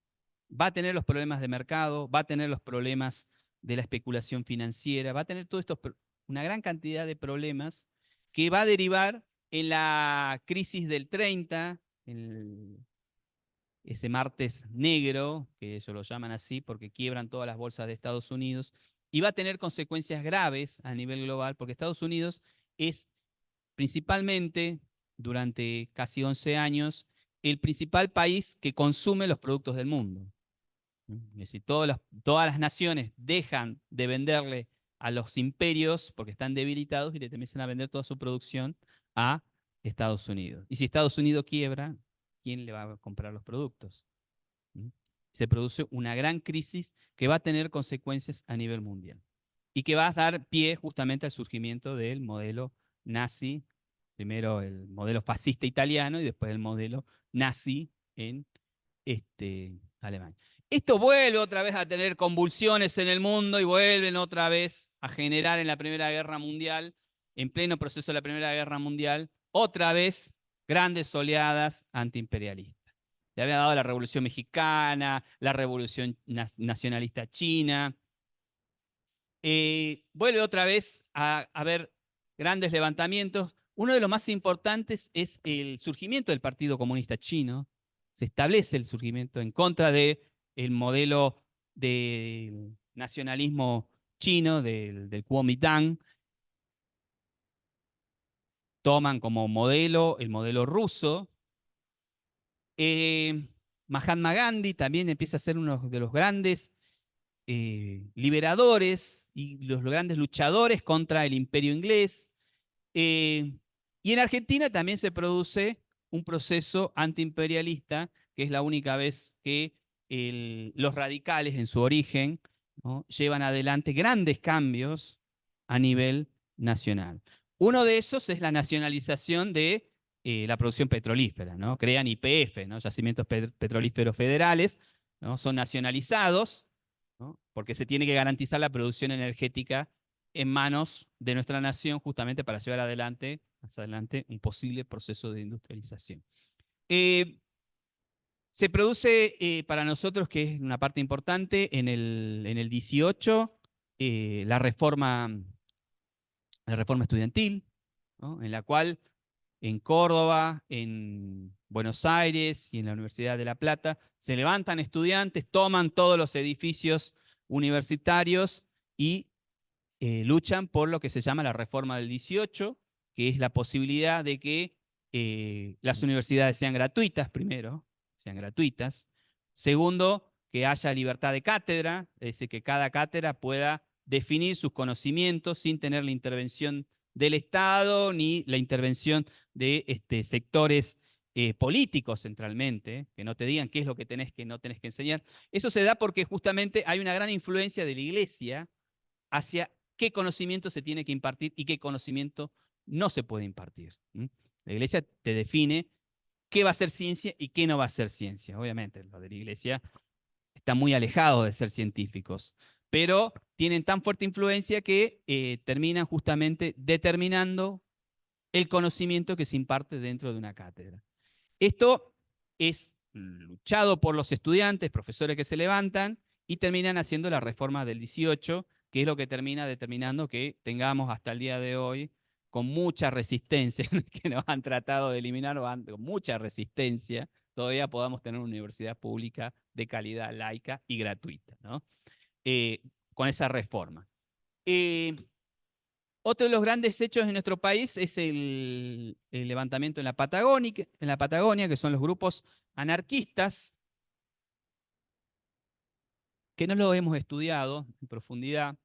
Va a tener los problemas de mercado, va a tener los problemas de la especulación financiera, va a tener todo esto, una gran cantidad de problemas que va a derivar en la crisis del 30, ese martes negro, que ellos lo llaman así porque quiebran todas las bolsas de Estados Unidos, y va a tener consecuencias graves a nivel global, porque Estados Unidos es principalmente, durante casi 11 años, el principal país que consume los productos del mundo. Es decir, todas las naciones dejan de venderle a los imperios porque están debilitados y le comienzan a vender toda su producción a Estados Unidos. Y si Estados Unidos quiebra, ¿quién le va a comprar los productos? Se produce una gran crisis que va a tener consecuencias a nivel mundial y que va a dar pie justamente al surgimiento del modelo nazi, primero el modelo fascista italiano y después el modelo nazi en Alemania. Esto vuelve otra vez a tener convulsiones en el mundo y vuelven otra vez a generar en la Primera Guerra Mundial, en pleno proceso de la Primera Guerra Mundial, otra vez grandes oleadas antiimperialistas. Le había dado la Revolución Mexicana, la Revolución Nacionalista China. Vuelve otra vez a haber grandes levantamientos. Uno de los más importantes es el surgimiento del Partido Comunista Chino, se establece el surgimiento en contra del modelo de nacionalismo chino, del Kuomintang. Toman como modelo el modelo ruso. Eh, Mahatma Gandhi también empieza a ser uno de los grandes liberadores y los grandes luchadores contra el imperio inglés. Eh, y en Argentina también se produce un proceso antiimperialista, que es la única vez que los radicales en su origen, ¿no?, llevan adelante grandes cambios a nivel nacional. Uno de esos es la nacionalización de la producción petrolífera, ¿no? Crean YPF, ¿no?, Yacimientos Petrolíferos Federales, ¿no? Son nacionalizados, ¿no?, porque se tiene que garantizar la producción energética en manos de nuestra nación, justamente para llevar adelante, más adelante, un posible proceso de industrialización. Eh, Se produce para nosotros, que es una parte importante, en el 18, la reforma estudiantil, ¿no?, en la cual en Córdoba, en Buenos Aires y en la Universidad de La Plata se levantan estudiantes, toman todos los edificios universitarios y luchan por lo que se llama la reforma del 18, que es la posibilidad de que las universidades sean gratuitas, primero, sean gratuitas. Segundo, que haya libertad de cátedra, es decir, que cada cátedra pueda definir sus conocimientos sin tener la intervención del Estado ni la intervención de sectores políticos centralmente, que no te digan qué es lo que tenés que no tenés que enseñar. Eso se da porque justamente hay una gran influencia de la Iglesia hacia qué conocimiento se tiene que impartir y qué conocimiento no se puede impartir. La Iglesia te define qué va a ser ciencia y qué no va a ser ciencia. Obviamente, lo de la Iglesia está muy alejado de ser científicos, pero tienen tan fuerte influencia que terminan justamente determinando el conocimiento que se imparte dentro de una cátedra. Esto es luchado por los estudiantes, profesores que se levantan y terminan haciendo la reforma del 18, que es lo que termina determinando que tengamos hasta el día de hoy, con mucha resistencia, que nos han tratado de eliminar, con mucha resistencia, todavía podamos tener una universidad pública de calidad laica y gratuita, ¿no? Con esa reforma. Otro de los grandes hechos en nuestro país es el levantamiento en la Patagonia, que son los grupos anarquistas, que no lo hemos estudiado en profundidad.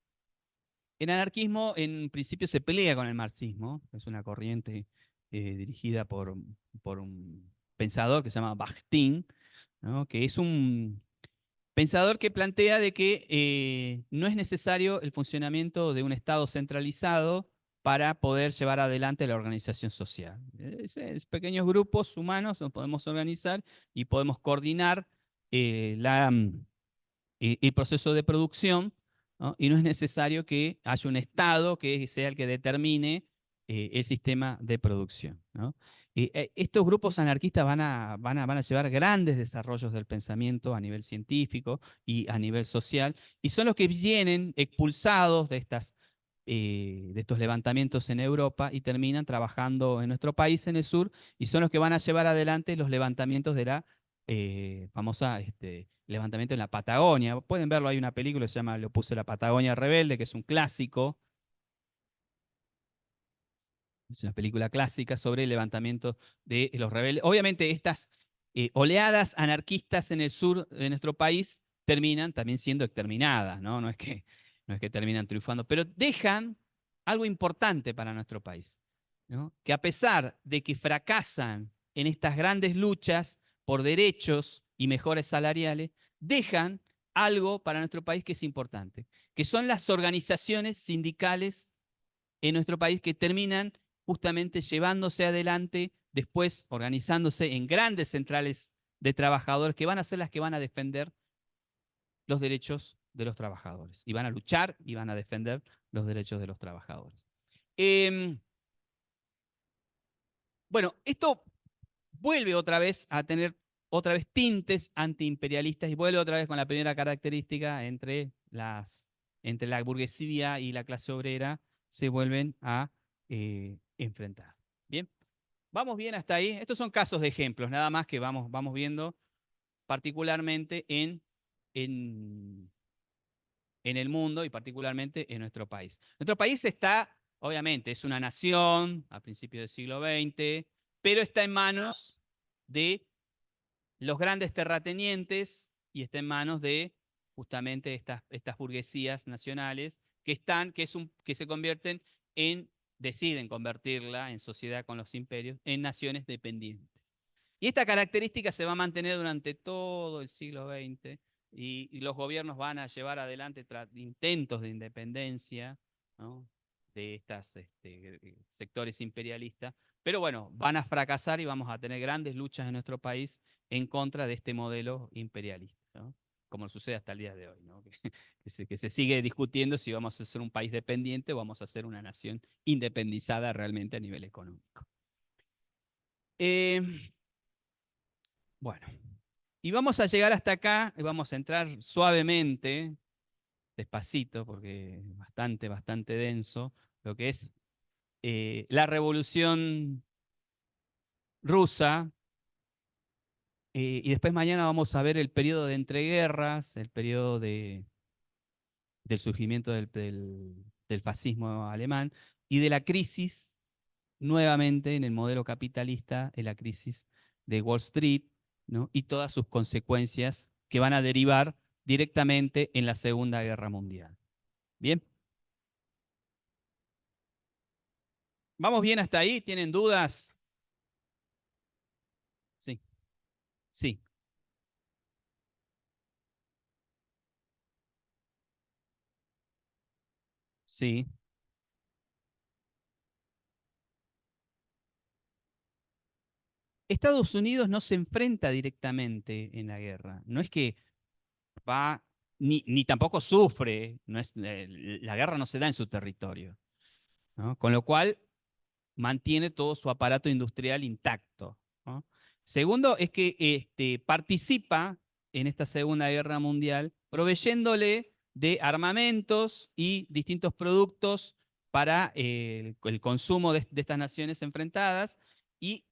El anarquismo en principio se pelea con el marxismo, es una corriente dirigida por un pensador que se llama Bakhtin, ¿no?, que es un pensador que plantea de que no es necesario el funcionamiento de un Estado centralizado para poder llevar adelante la organización social. Pequeños grupos humanos nos podemos organizar y podemos coordinar el proceso de producción, ¿no?, y no es necesario que haya un Estado que sea el que determine el sistema de producción, ¿no? Estos grupos anarquistas van a llevar grandes desarrollos del pensamiento a nivel científico y a nivel social, y son los que vienen expulsados de estos levantamientos en Europa y terminan trabajando en nuestro país, en el sur, y son los que van a llevar adelante los levantamientos de la famosa levantamiento en la Patagonia. Pueden verlo, hay una película que se llama Lo puse la Patagonia Rebelde, que es un clásico. Es una película clásica sobre el levantamiento de los rebeldes. Obviamente estas oleadas anarquistas en el sur de nuestro país terminan también siendo exterminadas, ¿no? No es que terminan triunfando, pero dejan algo importante para nuestro país, ¿no?, que a pesar de que fracasan en estas grandes luchas por derechos y mejores salariales, dejan algo para nuestro país que es importante, que son las organizaciones sindicales en nuestro país que terminan justamente llevándose adelante, después organizándose en grandes centrales de trabajadores que van a ser las que van a defender los derechos de los trabajadores y van a luchar y van a defender los derechos de los trabajadores. Bueno, esto vuelve otra vez a tener otra vez tintes antiimperialistas y vuelve otra vez con la primera característica entre la burguesía y la clase obrera se vuelven a enfrentar. Bien, vamos bien hasta ahí. Estos son casos de ejemplos, nada más que vamos viendo particularmente en, en el mundo y particularmente en nuestro país. Nuestro país está, obviamente, es una nación a principios del siglo XX, pero está en manos de los grandes terratenientes y está en manos de justamente estas burguesías nacionales que se convierten deciden convertirla en sociedad con los imperios, en naciones dependientes. Y esta característica se va a mantener durante todo el siglo XX y los gobiernos van a llevar adelante intentos de independencia, ¿no?, de estos sectores imperialistas, pero bueno, van a fracasar y vamos a tener grandes luchas en nuestro país en contra de este modelo imperialista, ¿no?, como sucede hasta el día de hoy, ¿no? Que se sigue discutiendo si vamos a ser un país dependiente o vamos a ser una nación independizada realmente a nivel económico. Bueno, y vamos a llegar hasta acá y vamos a entrar suavemente, despacito, porque es bastante, bastante denso, lo que es la Revolución Rusa. Y después mañana vamos a ver el periodo de entreguerras, el periodo del surgimiento del fascismo alemán y de la crisis, nuevamente en el modelo capitalista, en la crisis de Wall Street, ¿no?, y todas sus consecuencias que van a derivar directamente en la Segunda Guerra Mundial. ¿Bien? ¿Vamos bien hasta ahí? ¿Tienen dudas? Sí, sí, sí. Estados Unidos no se enfrenta directamente en la guerra. No es que va, ni tampoco sufre. No es, la guerra no se da en su territorio, ¿no? Con lo cual mantiene todo su aparato industrial intacto, ¿no? Segundo, es que participa en esta Segunda Guerra Mundial proveyéndole de armamentos y distintos productos para el consumo de estas naciones enfrentadas y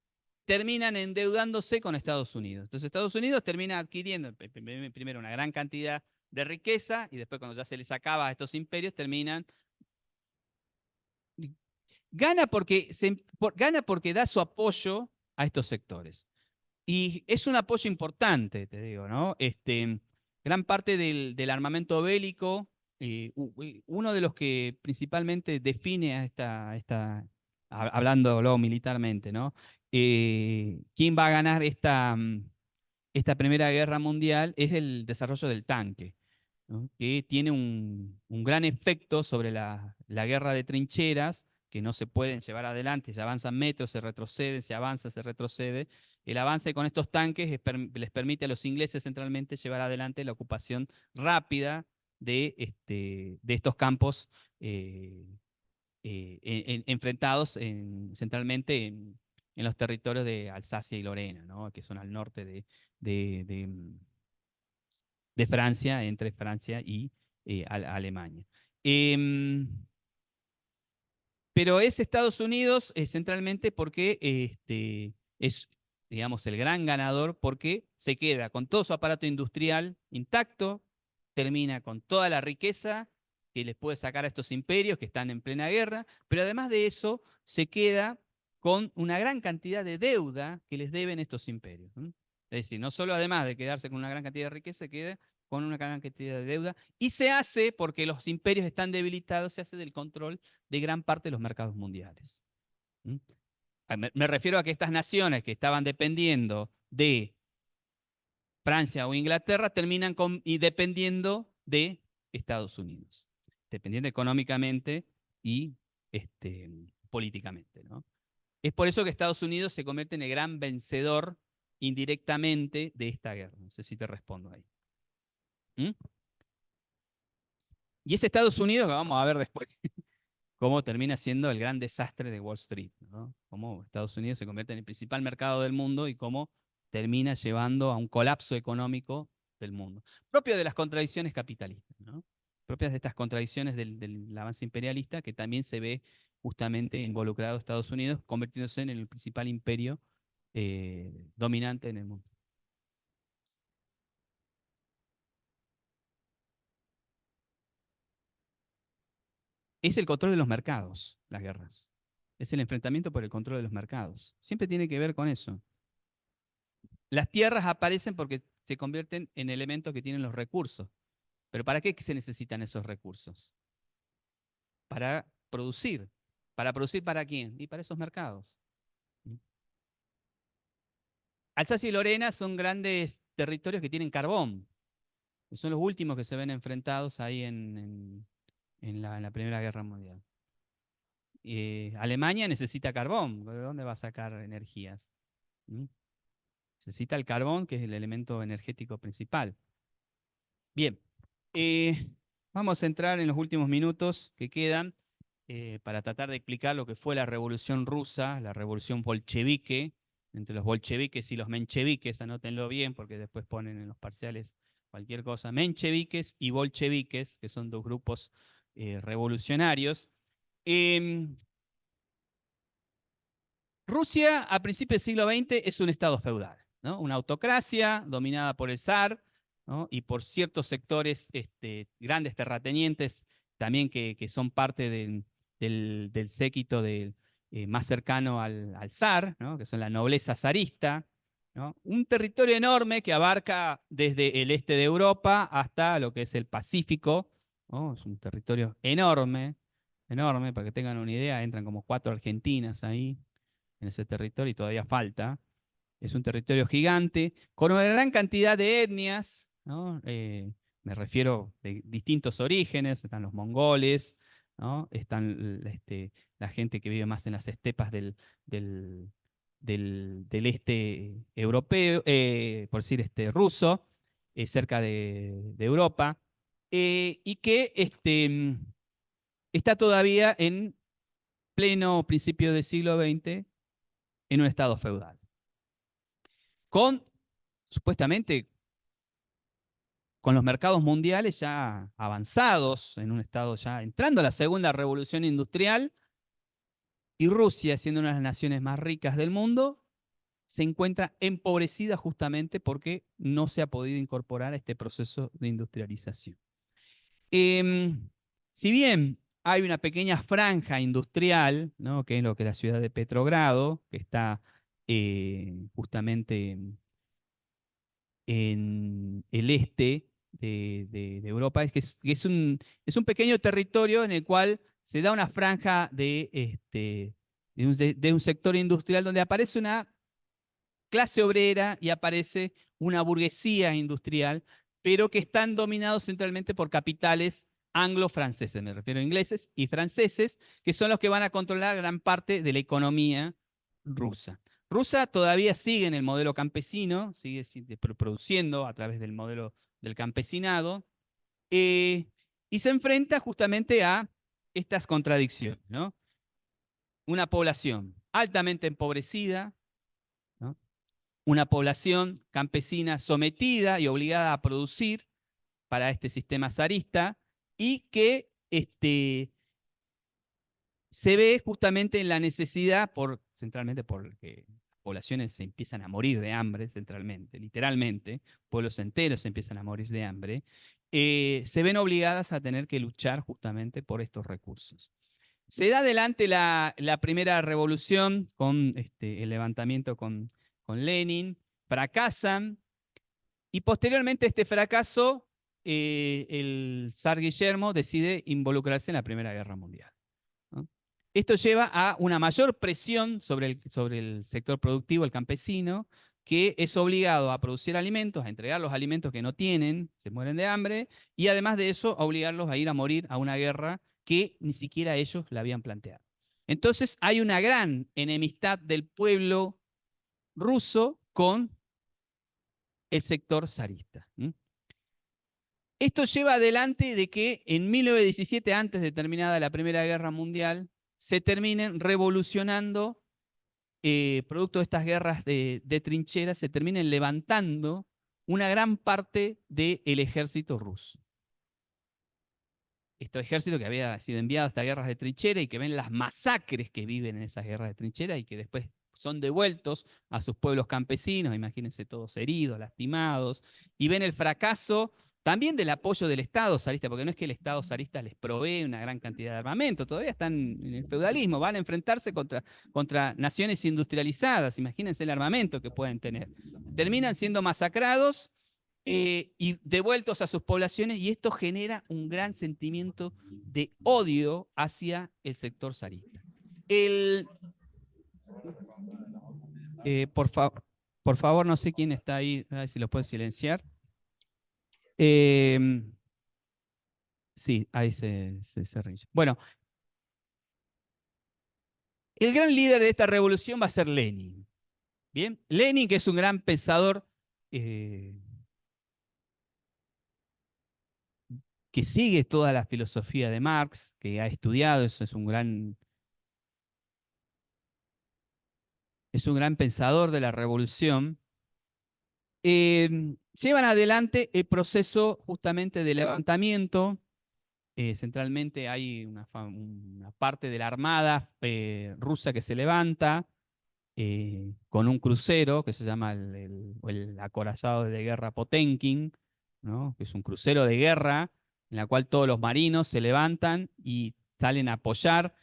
terminan endeudándose con Estados Unidos. Entonces Estados Unidos termina adquiriendo primero una gran cantidad de riqueza y después cuando ya se les acaba a estos imperios terminan. Gana porque da su apoyo a estos sectores. Y es un apoyo importante, te digo, ¿no? Gran parte del armamento bélico, uno de los que principalmente define hablándolo militarmente, ¿no? ¿Quién va a ganar esta Primera Guerra Mundial? Es el desarrollo del tanque, ¿no?, que tiene un gran efecto sobre la guerra de trincheras, que no se pueden llevar adelante, se avanzan metros, se retrocede, se avanza, se retrocede. El avance con estos tanques les permite a los ingleses centralmente llevar adelante la ocupación rápida de estos campos enfrentados centralmente en los territorios de Alsacia y Lorena, ¿no?, que son al norte de, de, de Francia, entre Francia y Alemania. Eh, pero es Estados Unidos centralmente porque es, digamos, el gran ganador porque se queda con todo su aparato industrial intacto, termina con toda la riqueza que les puede sacar a estos imperios que están en plena guerra, pero además de eso se queda con una gran cantidad de deuda que les deben estos imperios. Es decir, no solo además de quedarse con una gran cantidad de riqueza, se queda con una gran cantidad de deuda y se hace, porque los imperios están debilitados, se hace del control de gran parte de los mercados mundiales. Me refiero a que estas naciones que estaban dependiendo de Francia o Inglaterra terminan y dependiendo de Estados Unidos, dependiendo económicamente y políticamente, ¿no? Es por eso que Estados Unidos se convierte en el gran vencedor indirectamente de esta guerra. No sé si te respondo ahí. ¿Mm? Y es Estados Unidos que vamos a ver después cómo termina siendo el gran desastre de Wall Street, ¿no? Cómo Estados Unidos se convierte en el principal mercado del mundo y cómo termina llevando a un colapso económico del mundo, propio de las contradicciones capitalistas, ¿no?, propias de estas contradicciones del avance imperialista que también se ve justamente involucrado Estados Unidos, convirtiéndose en el principal imperio dominante en el mundo. es el control de los mercados, las guerras. Es el enfrentamiento por el control de los mercados. Siempre tiene que ver con eso. Las tierras aparecen porque se convierten en elementos que tienen los recursos. ¿Pero para qué se necesitan esos recursos? Para producir. ¿Para producir para quién? Y para esos mercados. Alsacia y Lorena son grandes territorios que tienen carbón. Son los últimos que se ven enfrentados ahí en la Primera Guerra Mundial. Alemania necesita carbón. ¿De dónde va a sacar energías? ¿Mm? Necesita el carbón, que es el elemento energético principal. Bien, eh, vamos a entrar en los últimos minutos que quedan para tratar de explicar lo que fue la Revolución Rusa, la Revolución Bolchevique, entre los bolcheviques y los mencheviques, anótenlo bien porque después ponen en los parciales cualquier cosa, mencheviques y bolcheviques, que son dos grupos revolucionarios. Em, Rusia a principios del siglo XX es un estado feudal, ¿no? Una autocracia dominada por el zar, ¿no? Y por ciertos sectores, grandes terratenientes también que son parte del séquito más cercano al zar, ¿no? Que son la nobleza zarista, ¿no? Un territorio enorme que abarca desde el este de Europa hasta lo que es el Pacífico, ¿no? Es un territorio enorme, enorme, para que tengan una idea, entran como 4 Argentinas ahí en ese territorio y todavía falta. Es un territorio gigante, con una gran cantidad de etnias, ¿no? Me refiero de distintos orígenes, están los mongoles, ¿no? Están la gente que vive más en las estepas del, del este europeo, por decir ruso, cerca de Europa, y que está todavía en pleno principio del siglo XX en un estado feudal, con supuestamente con los mercados mundiales ya avanzados, en un estado ya entrando a la segunda revolución industrial, y Rusia, siendo una de las naciones más ricas del mundo, se encuentra empobrecida justamente porque no se ha podido incorporar a este proceso de industrialización. Eh, si bien hay una pequeña franja industrial, ¿no? Que es lo que es la ciudad de Petrogrado, que está justamente en el este de Europa, es un pequeño territorio en el cual se da una franja de un sector industrial donde aparece una clase obrera y aparece una burguesía industrial, pero que están dominados centralmente por capitales anglo-franceses, me refiero a ingleses y franceses, que son los que van a controlar gran parte de la economía rusa. Rusia todavía sigue en el modelo campesino, sigue produciendo a través del modelo del campesinado, y se enfrenta justamente a estas contradicciones, ¿no? Una población altamente empobrecida, ¿no? Una población campesina sometida y obligada a producir para este sistema zarista y que se ve justamente en la necesidad, centralmente porque poblaciones se empiezan a morir de hambre, centralmente, literalmente, pueblos enteros se empiezan a morir de hambre, se ven obligadas a tener que luchar justamente por estos recursos. Se da adelante la primera revolución con el levantamiento con Lenin, fracasan, y posteriormente a este fracaso, el zar Guillermo decide involucrarse en la Primera Guerra Mundial, ¿no? Esto lleva a una mayor presión sobre el sector productivo, el campesino, que es obligado a producir alimentos, a entregar los alimentos que no tienen, se mueren de hambre, y además de eso, a obligarlos a ir a morir a una guerra que ni siquiera ellos la habían planteado. Entonces hay una gran enemistad del pueblo ruso con el sector zarista. Esto lleva adelante de que en 1917, antes de terminada la Primera Guerra Mundial, se terminen revolucionando, producto de estas guerras de trincheras, se terminen levantando una gran parte del ejército ruso. Este ejército que había sido enviado a estas guerras de trinchera y que ven las masacres que viven en esas guerras de trinchera y que después son devueltos a sus pueblos campesinos, imagínense todos heridos, lastimados, y ven el fracaso también del apoyo del Estado zarista, porque no es que el Estado zarista les provee una gran cantidad de armamento, todavía están en el feudalismo, van a enfrentarse contra naciones industrializadas, imagínense el armamento que pueden tener. Terminan siendo masacrados y devueltos a sus poblaciones, y esto genera un gran sentimiento de odio hacia el sector zarista. El, eh, por, fa por favor, no sé quién está ahí, a ver si lo puede silenciar. Eh, sí, ahí se rindió. Bueno, el gran líder de esta revolución va a ser Lenin. Bien, Lenin, que es un gran pensador eh, que sigue toda la filosofía de Marx, que ha estudiado, eso es un gran pensador de la revolución. Llevan adelante el proceso justamente de levantamiento. Centralmente hay una parte de la armada rusa que se levanta con un crucero que se llama el acorazado de guerra Potenkin, ¿no? Que es un crucero de guerra en la cual todos los marinos se levantan y salen a apoyar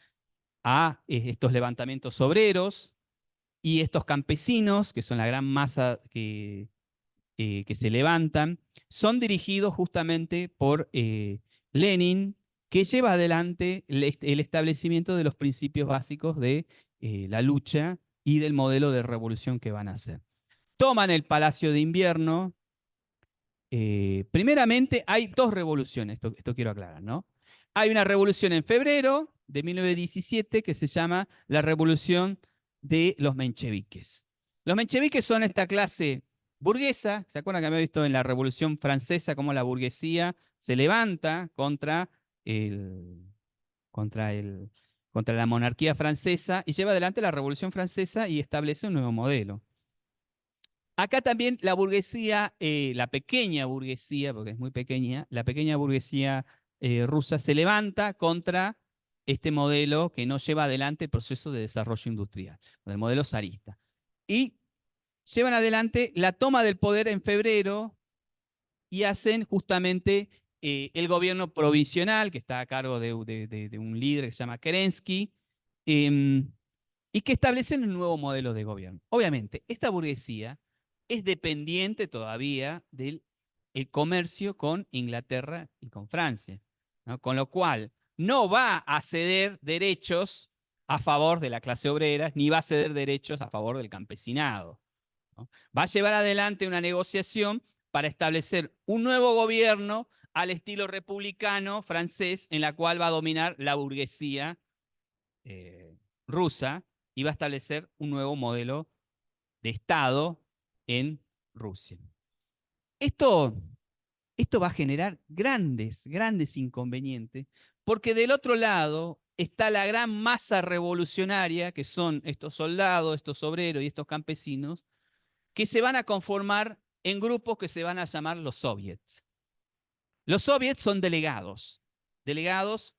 a estos levantamientos obreros y estos campesinos, que son la gran masa que se levantan, son dirigidos justamente por Lenin, que lleva adelante el establecimiento de los principios básicos de la lucha y del modelo de revolución que van a hacer. Toman el Palacio de Invierno. Primeramente, hay dos revoluciones, esto quiero aclarar, ¿no? Hay una revolución en febrero de 1917 que se llama la Revolución de los Mencheviques. Los mencheviques son esta clase burguesa. ¿Se acuerdan que había visto en la Revolución Francesa cómo la burguesía se levanta el, contra, el, contra la monarquía francesa y lleva adelante la Revolución Francesa y establece un nuevo modelo? Acá también la burguesía, la pequeña burguesía, porque es muy pequeña, la pequeña burguesía rusa se levanta contra este modelo que no lleva adelante el proceso de desarrollo industrial, el modelo zarista. Y llevan adelante la toma del poder en febrero y hacen justamente el gobierno provisional, que está a cargo de un líder que se llama Kerensky, y que establecen un nuevo modelo de gobierno. Obviamente, esta burguesía es dependiente todavía del el comercio con Inglaterra y con Francia, ¿no? Con lo cual no va a ceder derechos a favor de la clase obrera, ni va a ceder derechos a favor del campesinado, ¿no? Va a llevar adelante una negociación para establecer un nuevo gobierno al estilo republicano francés, en la cual va a dominar la burguesía rusa y va a establecer un nuevo modelo de Estado en Rusia. Esto, esto va a generar grandes inconvenientes, porque del otro lado está la gran masa revolucionaria, que son estos soldados, estos obreros y estos campesinos, que se van a conformar en grupos que se van a llamar los soviets. Los soviets son delegados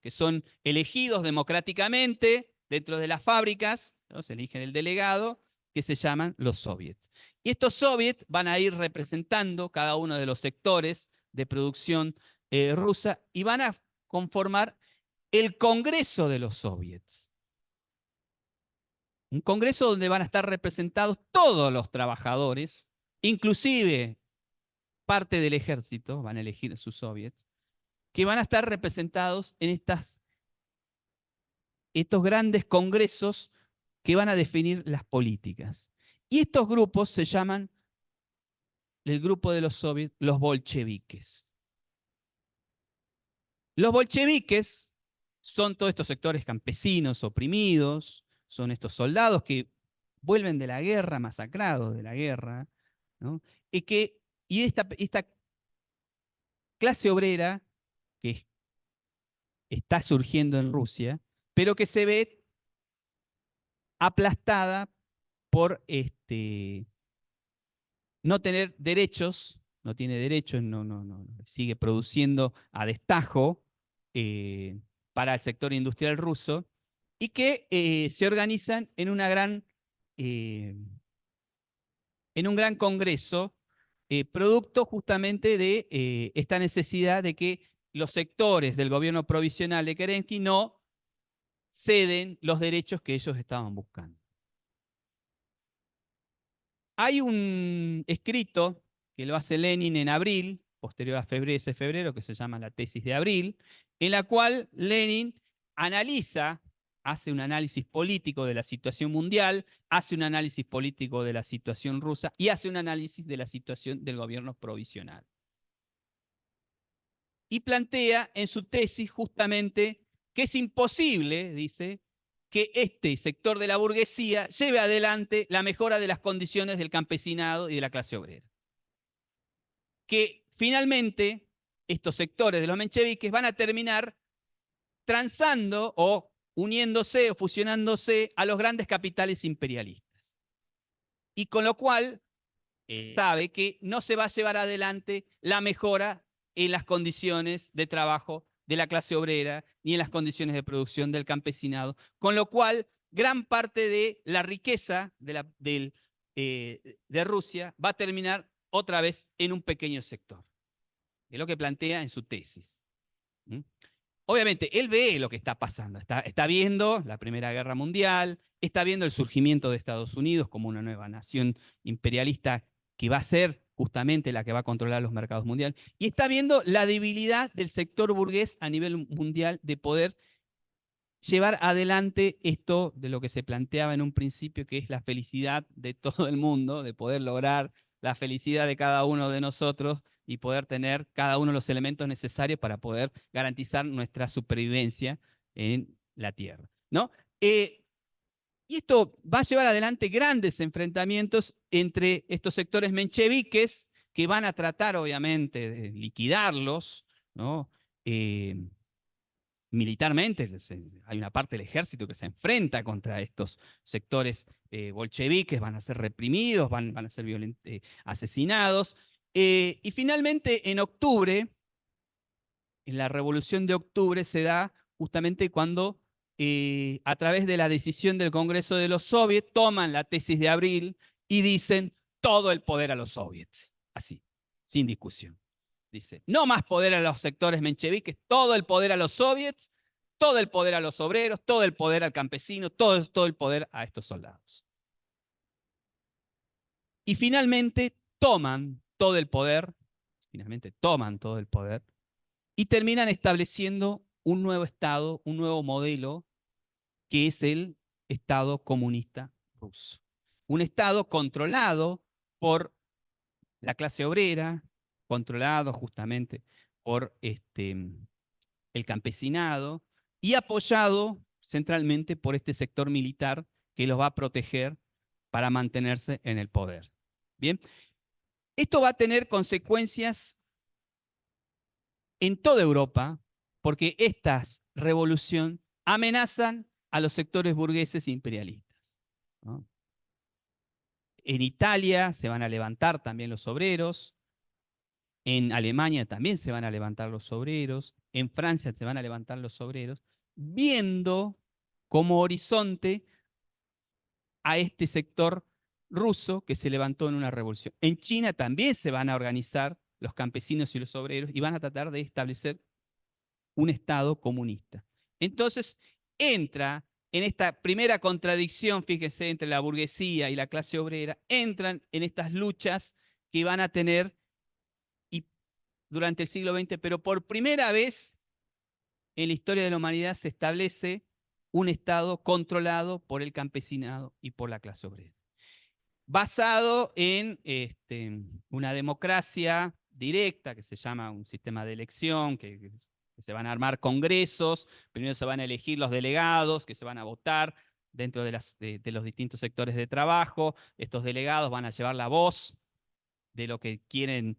que son elegidos democráticamente dentro de las fábricas, ¿no? Se eligen el delegado, que se llaman los soviets. Y estos soviets van a ir representando cada uno de los sectores de producción rusa y van a conformar el Congreso de los soviets. Un congreso donde van a estar representados todos los trabajadores, inclusive parte del ejército, van a elegir sus soviets, que van a estar representados en estos grandes congresos que van a definir las políticas. Y estos grupos se llaman el grupo de los soviets, los bolcheviques. Los bolcheviques son todos estos sectores campesinos oprimidos, son estos soldados que vuelven de la guerra, masacrados de la guerra, ¿no? Y esta clase obrera que está surgiendo en Rusia, pero que se ve aplastada por no tener derechos, no tiene derechos, sigue produciendo a destajo para el sector industrial ruso, y que se organizan en un gran congreso producto justamente de esta necesidad de que los sectores del gobierno provisional de Kerensky no ceden los derechos que ellos estaban buscando. Hay un escrito que lo hace Lenin en abril, posterior a febrero, ese febrero, que se llama la tesis de abril, en la cual Lenin analiza, hace un análisis político de la situación mundial, hace un análisis político de la situación rusa y hace un análisis de la situación del gobierno provisional. Y plantea en su tesis justamente que es imposible, dice, que este sector de la burguesía lleve adelante la mejora de las condiciones del campesinado y de la clase obrera. Que finalmente estos sectores de los mencheviques van a terminar transando o uniéndose o fusionándose a los grandes capitales imperialistas. Y con lo cual sabe que no se va a llevar adelante la mejora en las condiciones de trabajo de la clase obrera ni en las condiciones de producción del campesinado, con lo cual gran parte de la riqueza de Rusia va a terminar otra vez en un pequeño sector. Es lo que plantea en su tesis. Obviamente, él ve lo que está pasando, está viendo la Primera Guerra Mundial, está viendo el surgimiento de Estados Unidos como una nueva nación imperialista que va a ser justamente la que va a controlar los mercados mundiales, y está viendo la debilidad del sector burgués a nivel mundial de poder llevar adelante esto de lo que se planteaba en un principio, que es la felicidad de todo el mundo, de poder lograr la felicidad de cada uno de nosotros y poder tener cada uno de los elementos necesarios para poder garantizar nuestra supervivencia en la Tierra, ¿no? Y esto va a llevar adelante grandes enfrentamientos entre estos sectores mencheviques que van a tratar, obviamente, de liquidarlos, ¿no? Militarmente, hay una parte del ejército que se enfrenta contra estos sectores bolcheviques, van a ser reprimidos, van a ser asesinados. Y finalmente, en octubre, en la Revolución de Octubre, se da justamente cuando, a través de la decisión del Congreso de los Soviets, toman la tesis de abril y dicen todo el poder a los soviets. Así, sin discusión. Dice, no más poder a los sectores mencheviques, todo el poder a los soviets, todo el poder a los obreros, todo el poder al campesino, todo el poder a estos soldados. Y finalmente toman todo el poder, y terminan estableciendo un nuevo Estado, un nuevo modelo, que es el Estado comunista ruso. Un Estado controlado por la clase obrera, controlado justamente por el campesinado y apoyado centralmente por este sector militar que los va a proteger para mantenerse en el poder. Bien, esto va a tener consecuencias en toda Europa porque estas revoluciones amenazan a los sectores burgueses imperialistas, ¿no? En Italia se van a levantar también los obreros, en Alemania también se van a levantar los obreros, en Francia se van a levantar los obreros, viendo como horizonte a este sector ruso que se levantó en una revolución. En China también se van a organizar los campesinos y los obreros y van a tratar de establecer un Estado comunista. Entonces entra en esta primera contradicción, fíjese, entre la burguesía y la clase obrera, entran en estas luchas que van a tener durante el siglo XX, pero por primera vez en la historia de la humanidad se establece un Estado controlado por el campesinado y por la clase obrera, basado en una democracia directa, que se llama un sistema de elección, que se van a armar congresos, primero se van a elegir los delegados, que se van a votar dentro de los distintos sectores de trabajo. Estos delegados van a llevar la voz de lo que quieren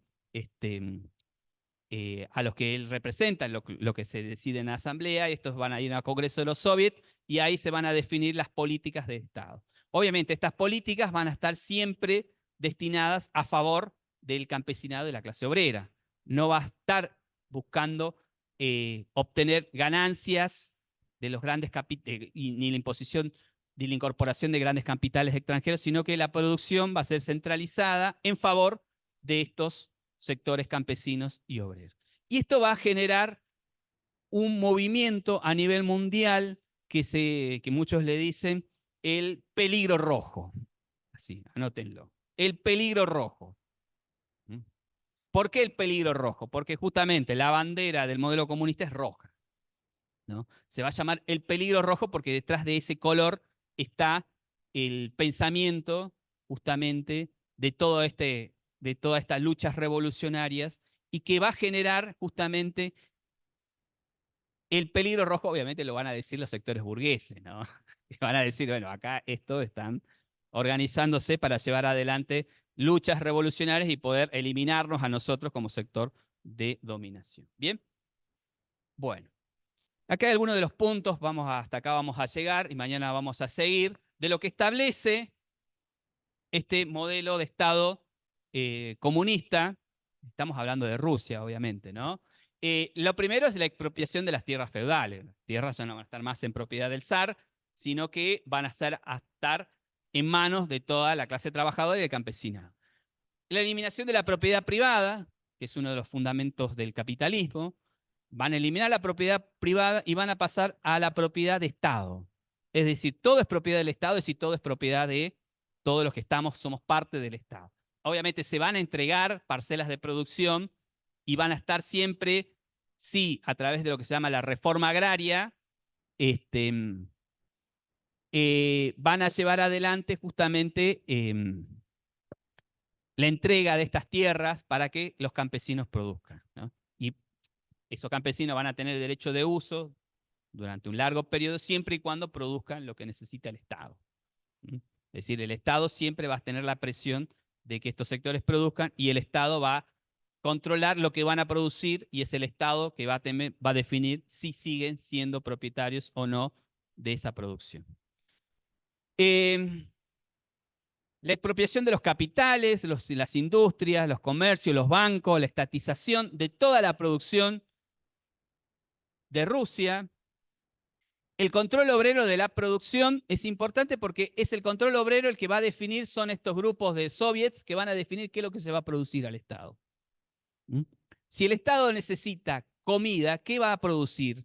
a los que él representa, lo que se decide en la asamblea, y estos van a ir al Congreso de los Soviets, y ahí se van a definir las políticas de Estado. Obviamente, estas políticas van a estar siempre destinadas a favor del campesinado y la clase obrera. No va a estar buscando obtener ganancias de los grandes capitales, ni la imposición de la incorporación de grandes capitales extranjeros, sino que la producción va a ser centralizada en favor de estos sectores campesinos y obreros. Y esto va a generar un movimiento a nivel mundial que muchos le dicen el peligro rojo. Así, anótenlo. El peligro rojo. ¿Por qué el peligro rojo? Porque justamente la bandera del modelo comunista es roja, ¿no? Se va a llamar el peligro rojo porque detrás de ese color está el pensamiento justamente de todas estas luchas revolucionarias y que va a generar justamente el peligro rojo. Obviamente lo van a decir los sectores burgueses, ¿no? Van a decir, bueno, acá estos están organizándose para llevar adelante luchas revolucionarias y poder eliminarnos a nosotros como sector de dominación. Bien, bueno, acá hay algunos de los puntos, hasta acá vamos a llegar y mañana vamos a seguir, de lo que establece este modelo de Estado comunista. Estamos hablando de Rusia, obviamente, ¿no? Lo primero es la expropiación de las tierras feudales. Las tierras ya no van a estar más en propiedad del zar, sino que van a estar en manos de toda la clase trabajadora y del campesinado. La eliminación de la propiedad privada, que es uno de los fundamentos del capitalismo. Van a eliminar la propiedad privada y van a pasar a la propiedad de Estado. Es decir, todo es propiedad del Estado, es decir, todo es propiedad de todos los que somos parte del Estado. Obviamente se van a entregar parcelas de producción y van a estar siempre, sí, a través de lo que se llama la reforma agraria, este, van a llevar adelante justamente la entrega de estas tierras para que los campesinos produzcan, ¿no? Y esos campesinos van a tener derecho de uso durante un largo periodo, siempre y cuando produzcan lo que necesita el Estado. Es decir, el Estado siempre va a tener la presión de que estos sectores produzcan y el Estado va a controlar lo que van a producir y es el Estado que va a definir si siguen siendo propietarios o no de esa producción. La expropiación de los capitales, las industrias, los comercios, los bancos, la estatización de toda la producción de Rusia. El control obrero de la producción es importante porque es el control obrero el que va a definir, son estos grupos de soviets que van a definir qué es lo que se va a producir al Estado. Si el Estado necesita comida, ¿qué va a producir?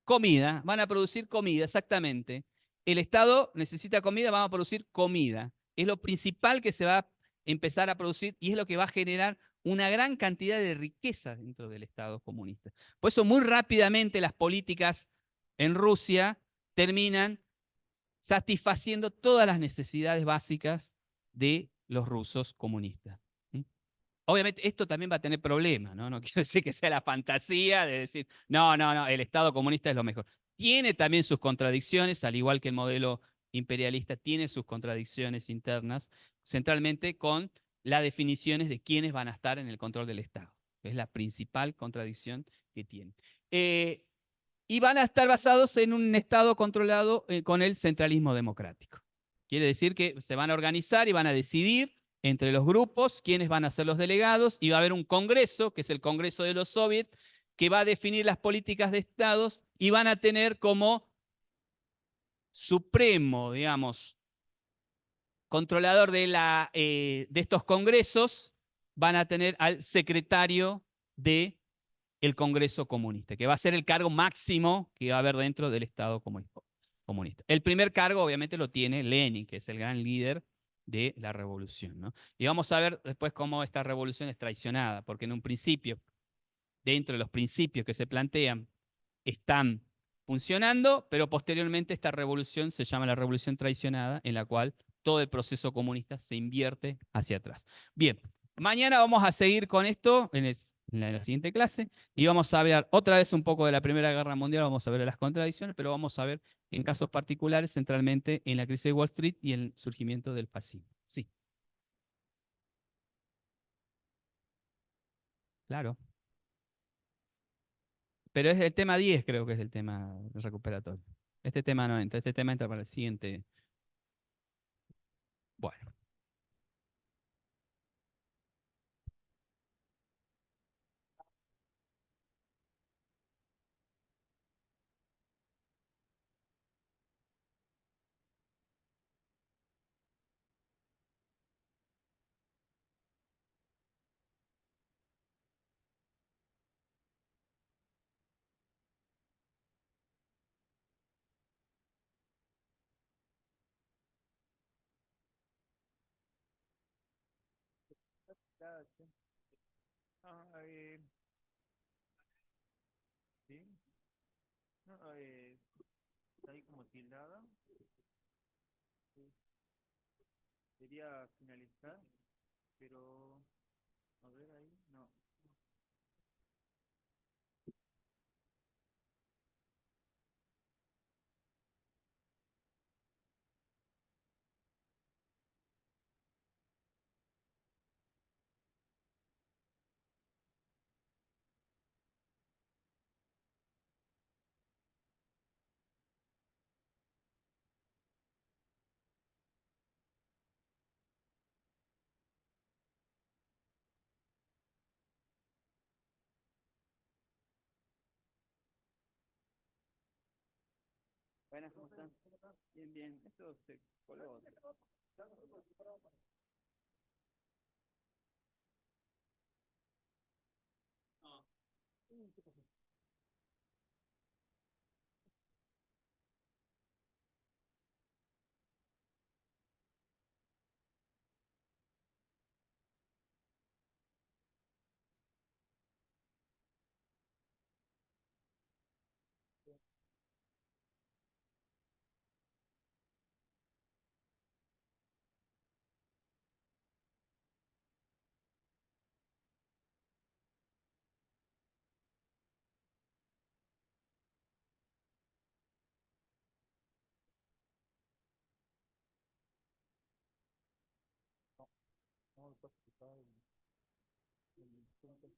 Comida, van a producir comida, exactamente. El Estado necesita comida, van a producir comida. Es lo principal que se va a empezar a producir y es lo que va a generar una gran cantidad de riqueza dentro del Estado comunista. Por eso muy rápidamente las políticas en Rusia terminan satisfaciendo todas las necesidades básicas de los rusos comunistas. Obviamente esto también va a tener problemas, ¿no? No quiero decir que sea la fantasía de decir, no, no, no, el Estado comunista es lo mejor. Tiene también sus contradicciones, al igual que el modelo imperialista tiene sus contradicciones internas, centralmente con las definiciones de quiénes van a estar en el control del Estado. Es la principal contradicción que tiene. Y van a estar basados en un Estado controlado con el centralismo democrático. Quiere decir que se van a organizar y van a decidir entre los grupos quiénes van a ser los delegados y va a haber un congreso, que es el Congreso de los Soviets, que va a definir las políticas de estados y van a tener como supremo, digamos, controlador de estos congresos, van a tener al secretario de el Congreso Comunista, que va a ser el cargo máximo que va a haber dentro del Estado comunista. El primer cargo, obviamente, lo tiene Lenin, que es el gran líder de la revolución, ¿no? Y vamos a ver después cómo esta revolución es traicionada, porque en un principio, dentro de los principios que se plantean, están funcionando, pero posteriormente esta revolución se llama la revolución traicionada, en la cual todo el proceso comunista se invierte hacia atrás. Bien, mañana vamos a seguir con esto en la siguiente clase y vamos a ver otra vez un poco de la Primera Guerra Mundial, vamos a ver las contradicciones, pero vamos a ver en casos particulares, centralmente en la crisis de Wall Street y el surgimiento del fascismo. Sí, claro. Pero es el tema 10, creo que es el tema recuperatorio. Este tema no entra, este tema entra para el siguiente. Bueno. H. Ah, sí. No, está ahí como tildada. Sí. Quería finalizar, pero a ver ahí. No. Buenas, ¿cómo están? Bien, bien. Esto se coló. No, no me puedo explicar el punto.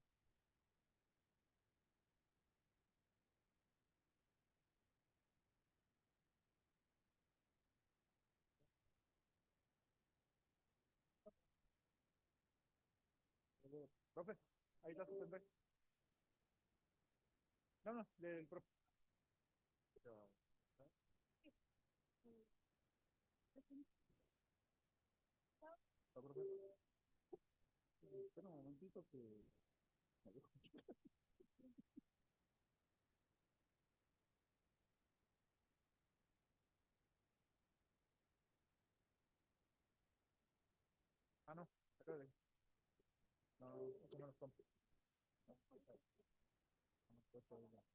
Profe, ahí está su pendejo. No, no, del profe. La profe. Espera un momentito que... Ah, no, espérate. No, eso no lo compro. No, no, no, no, no, no, no, no, no, no, no, no,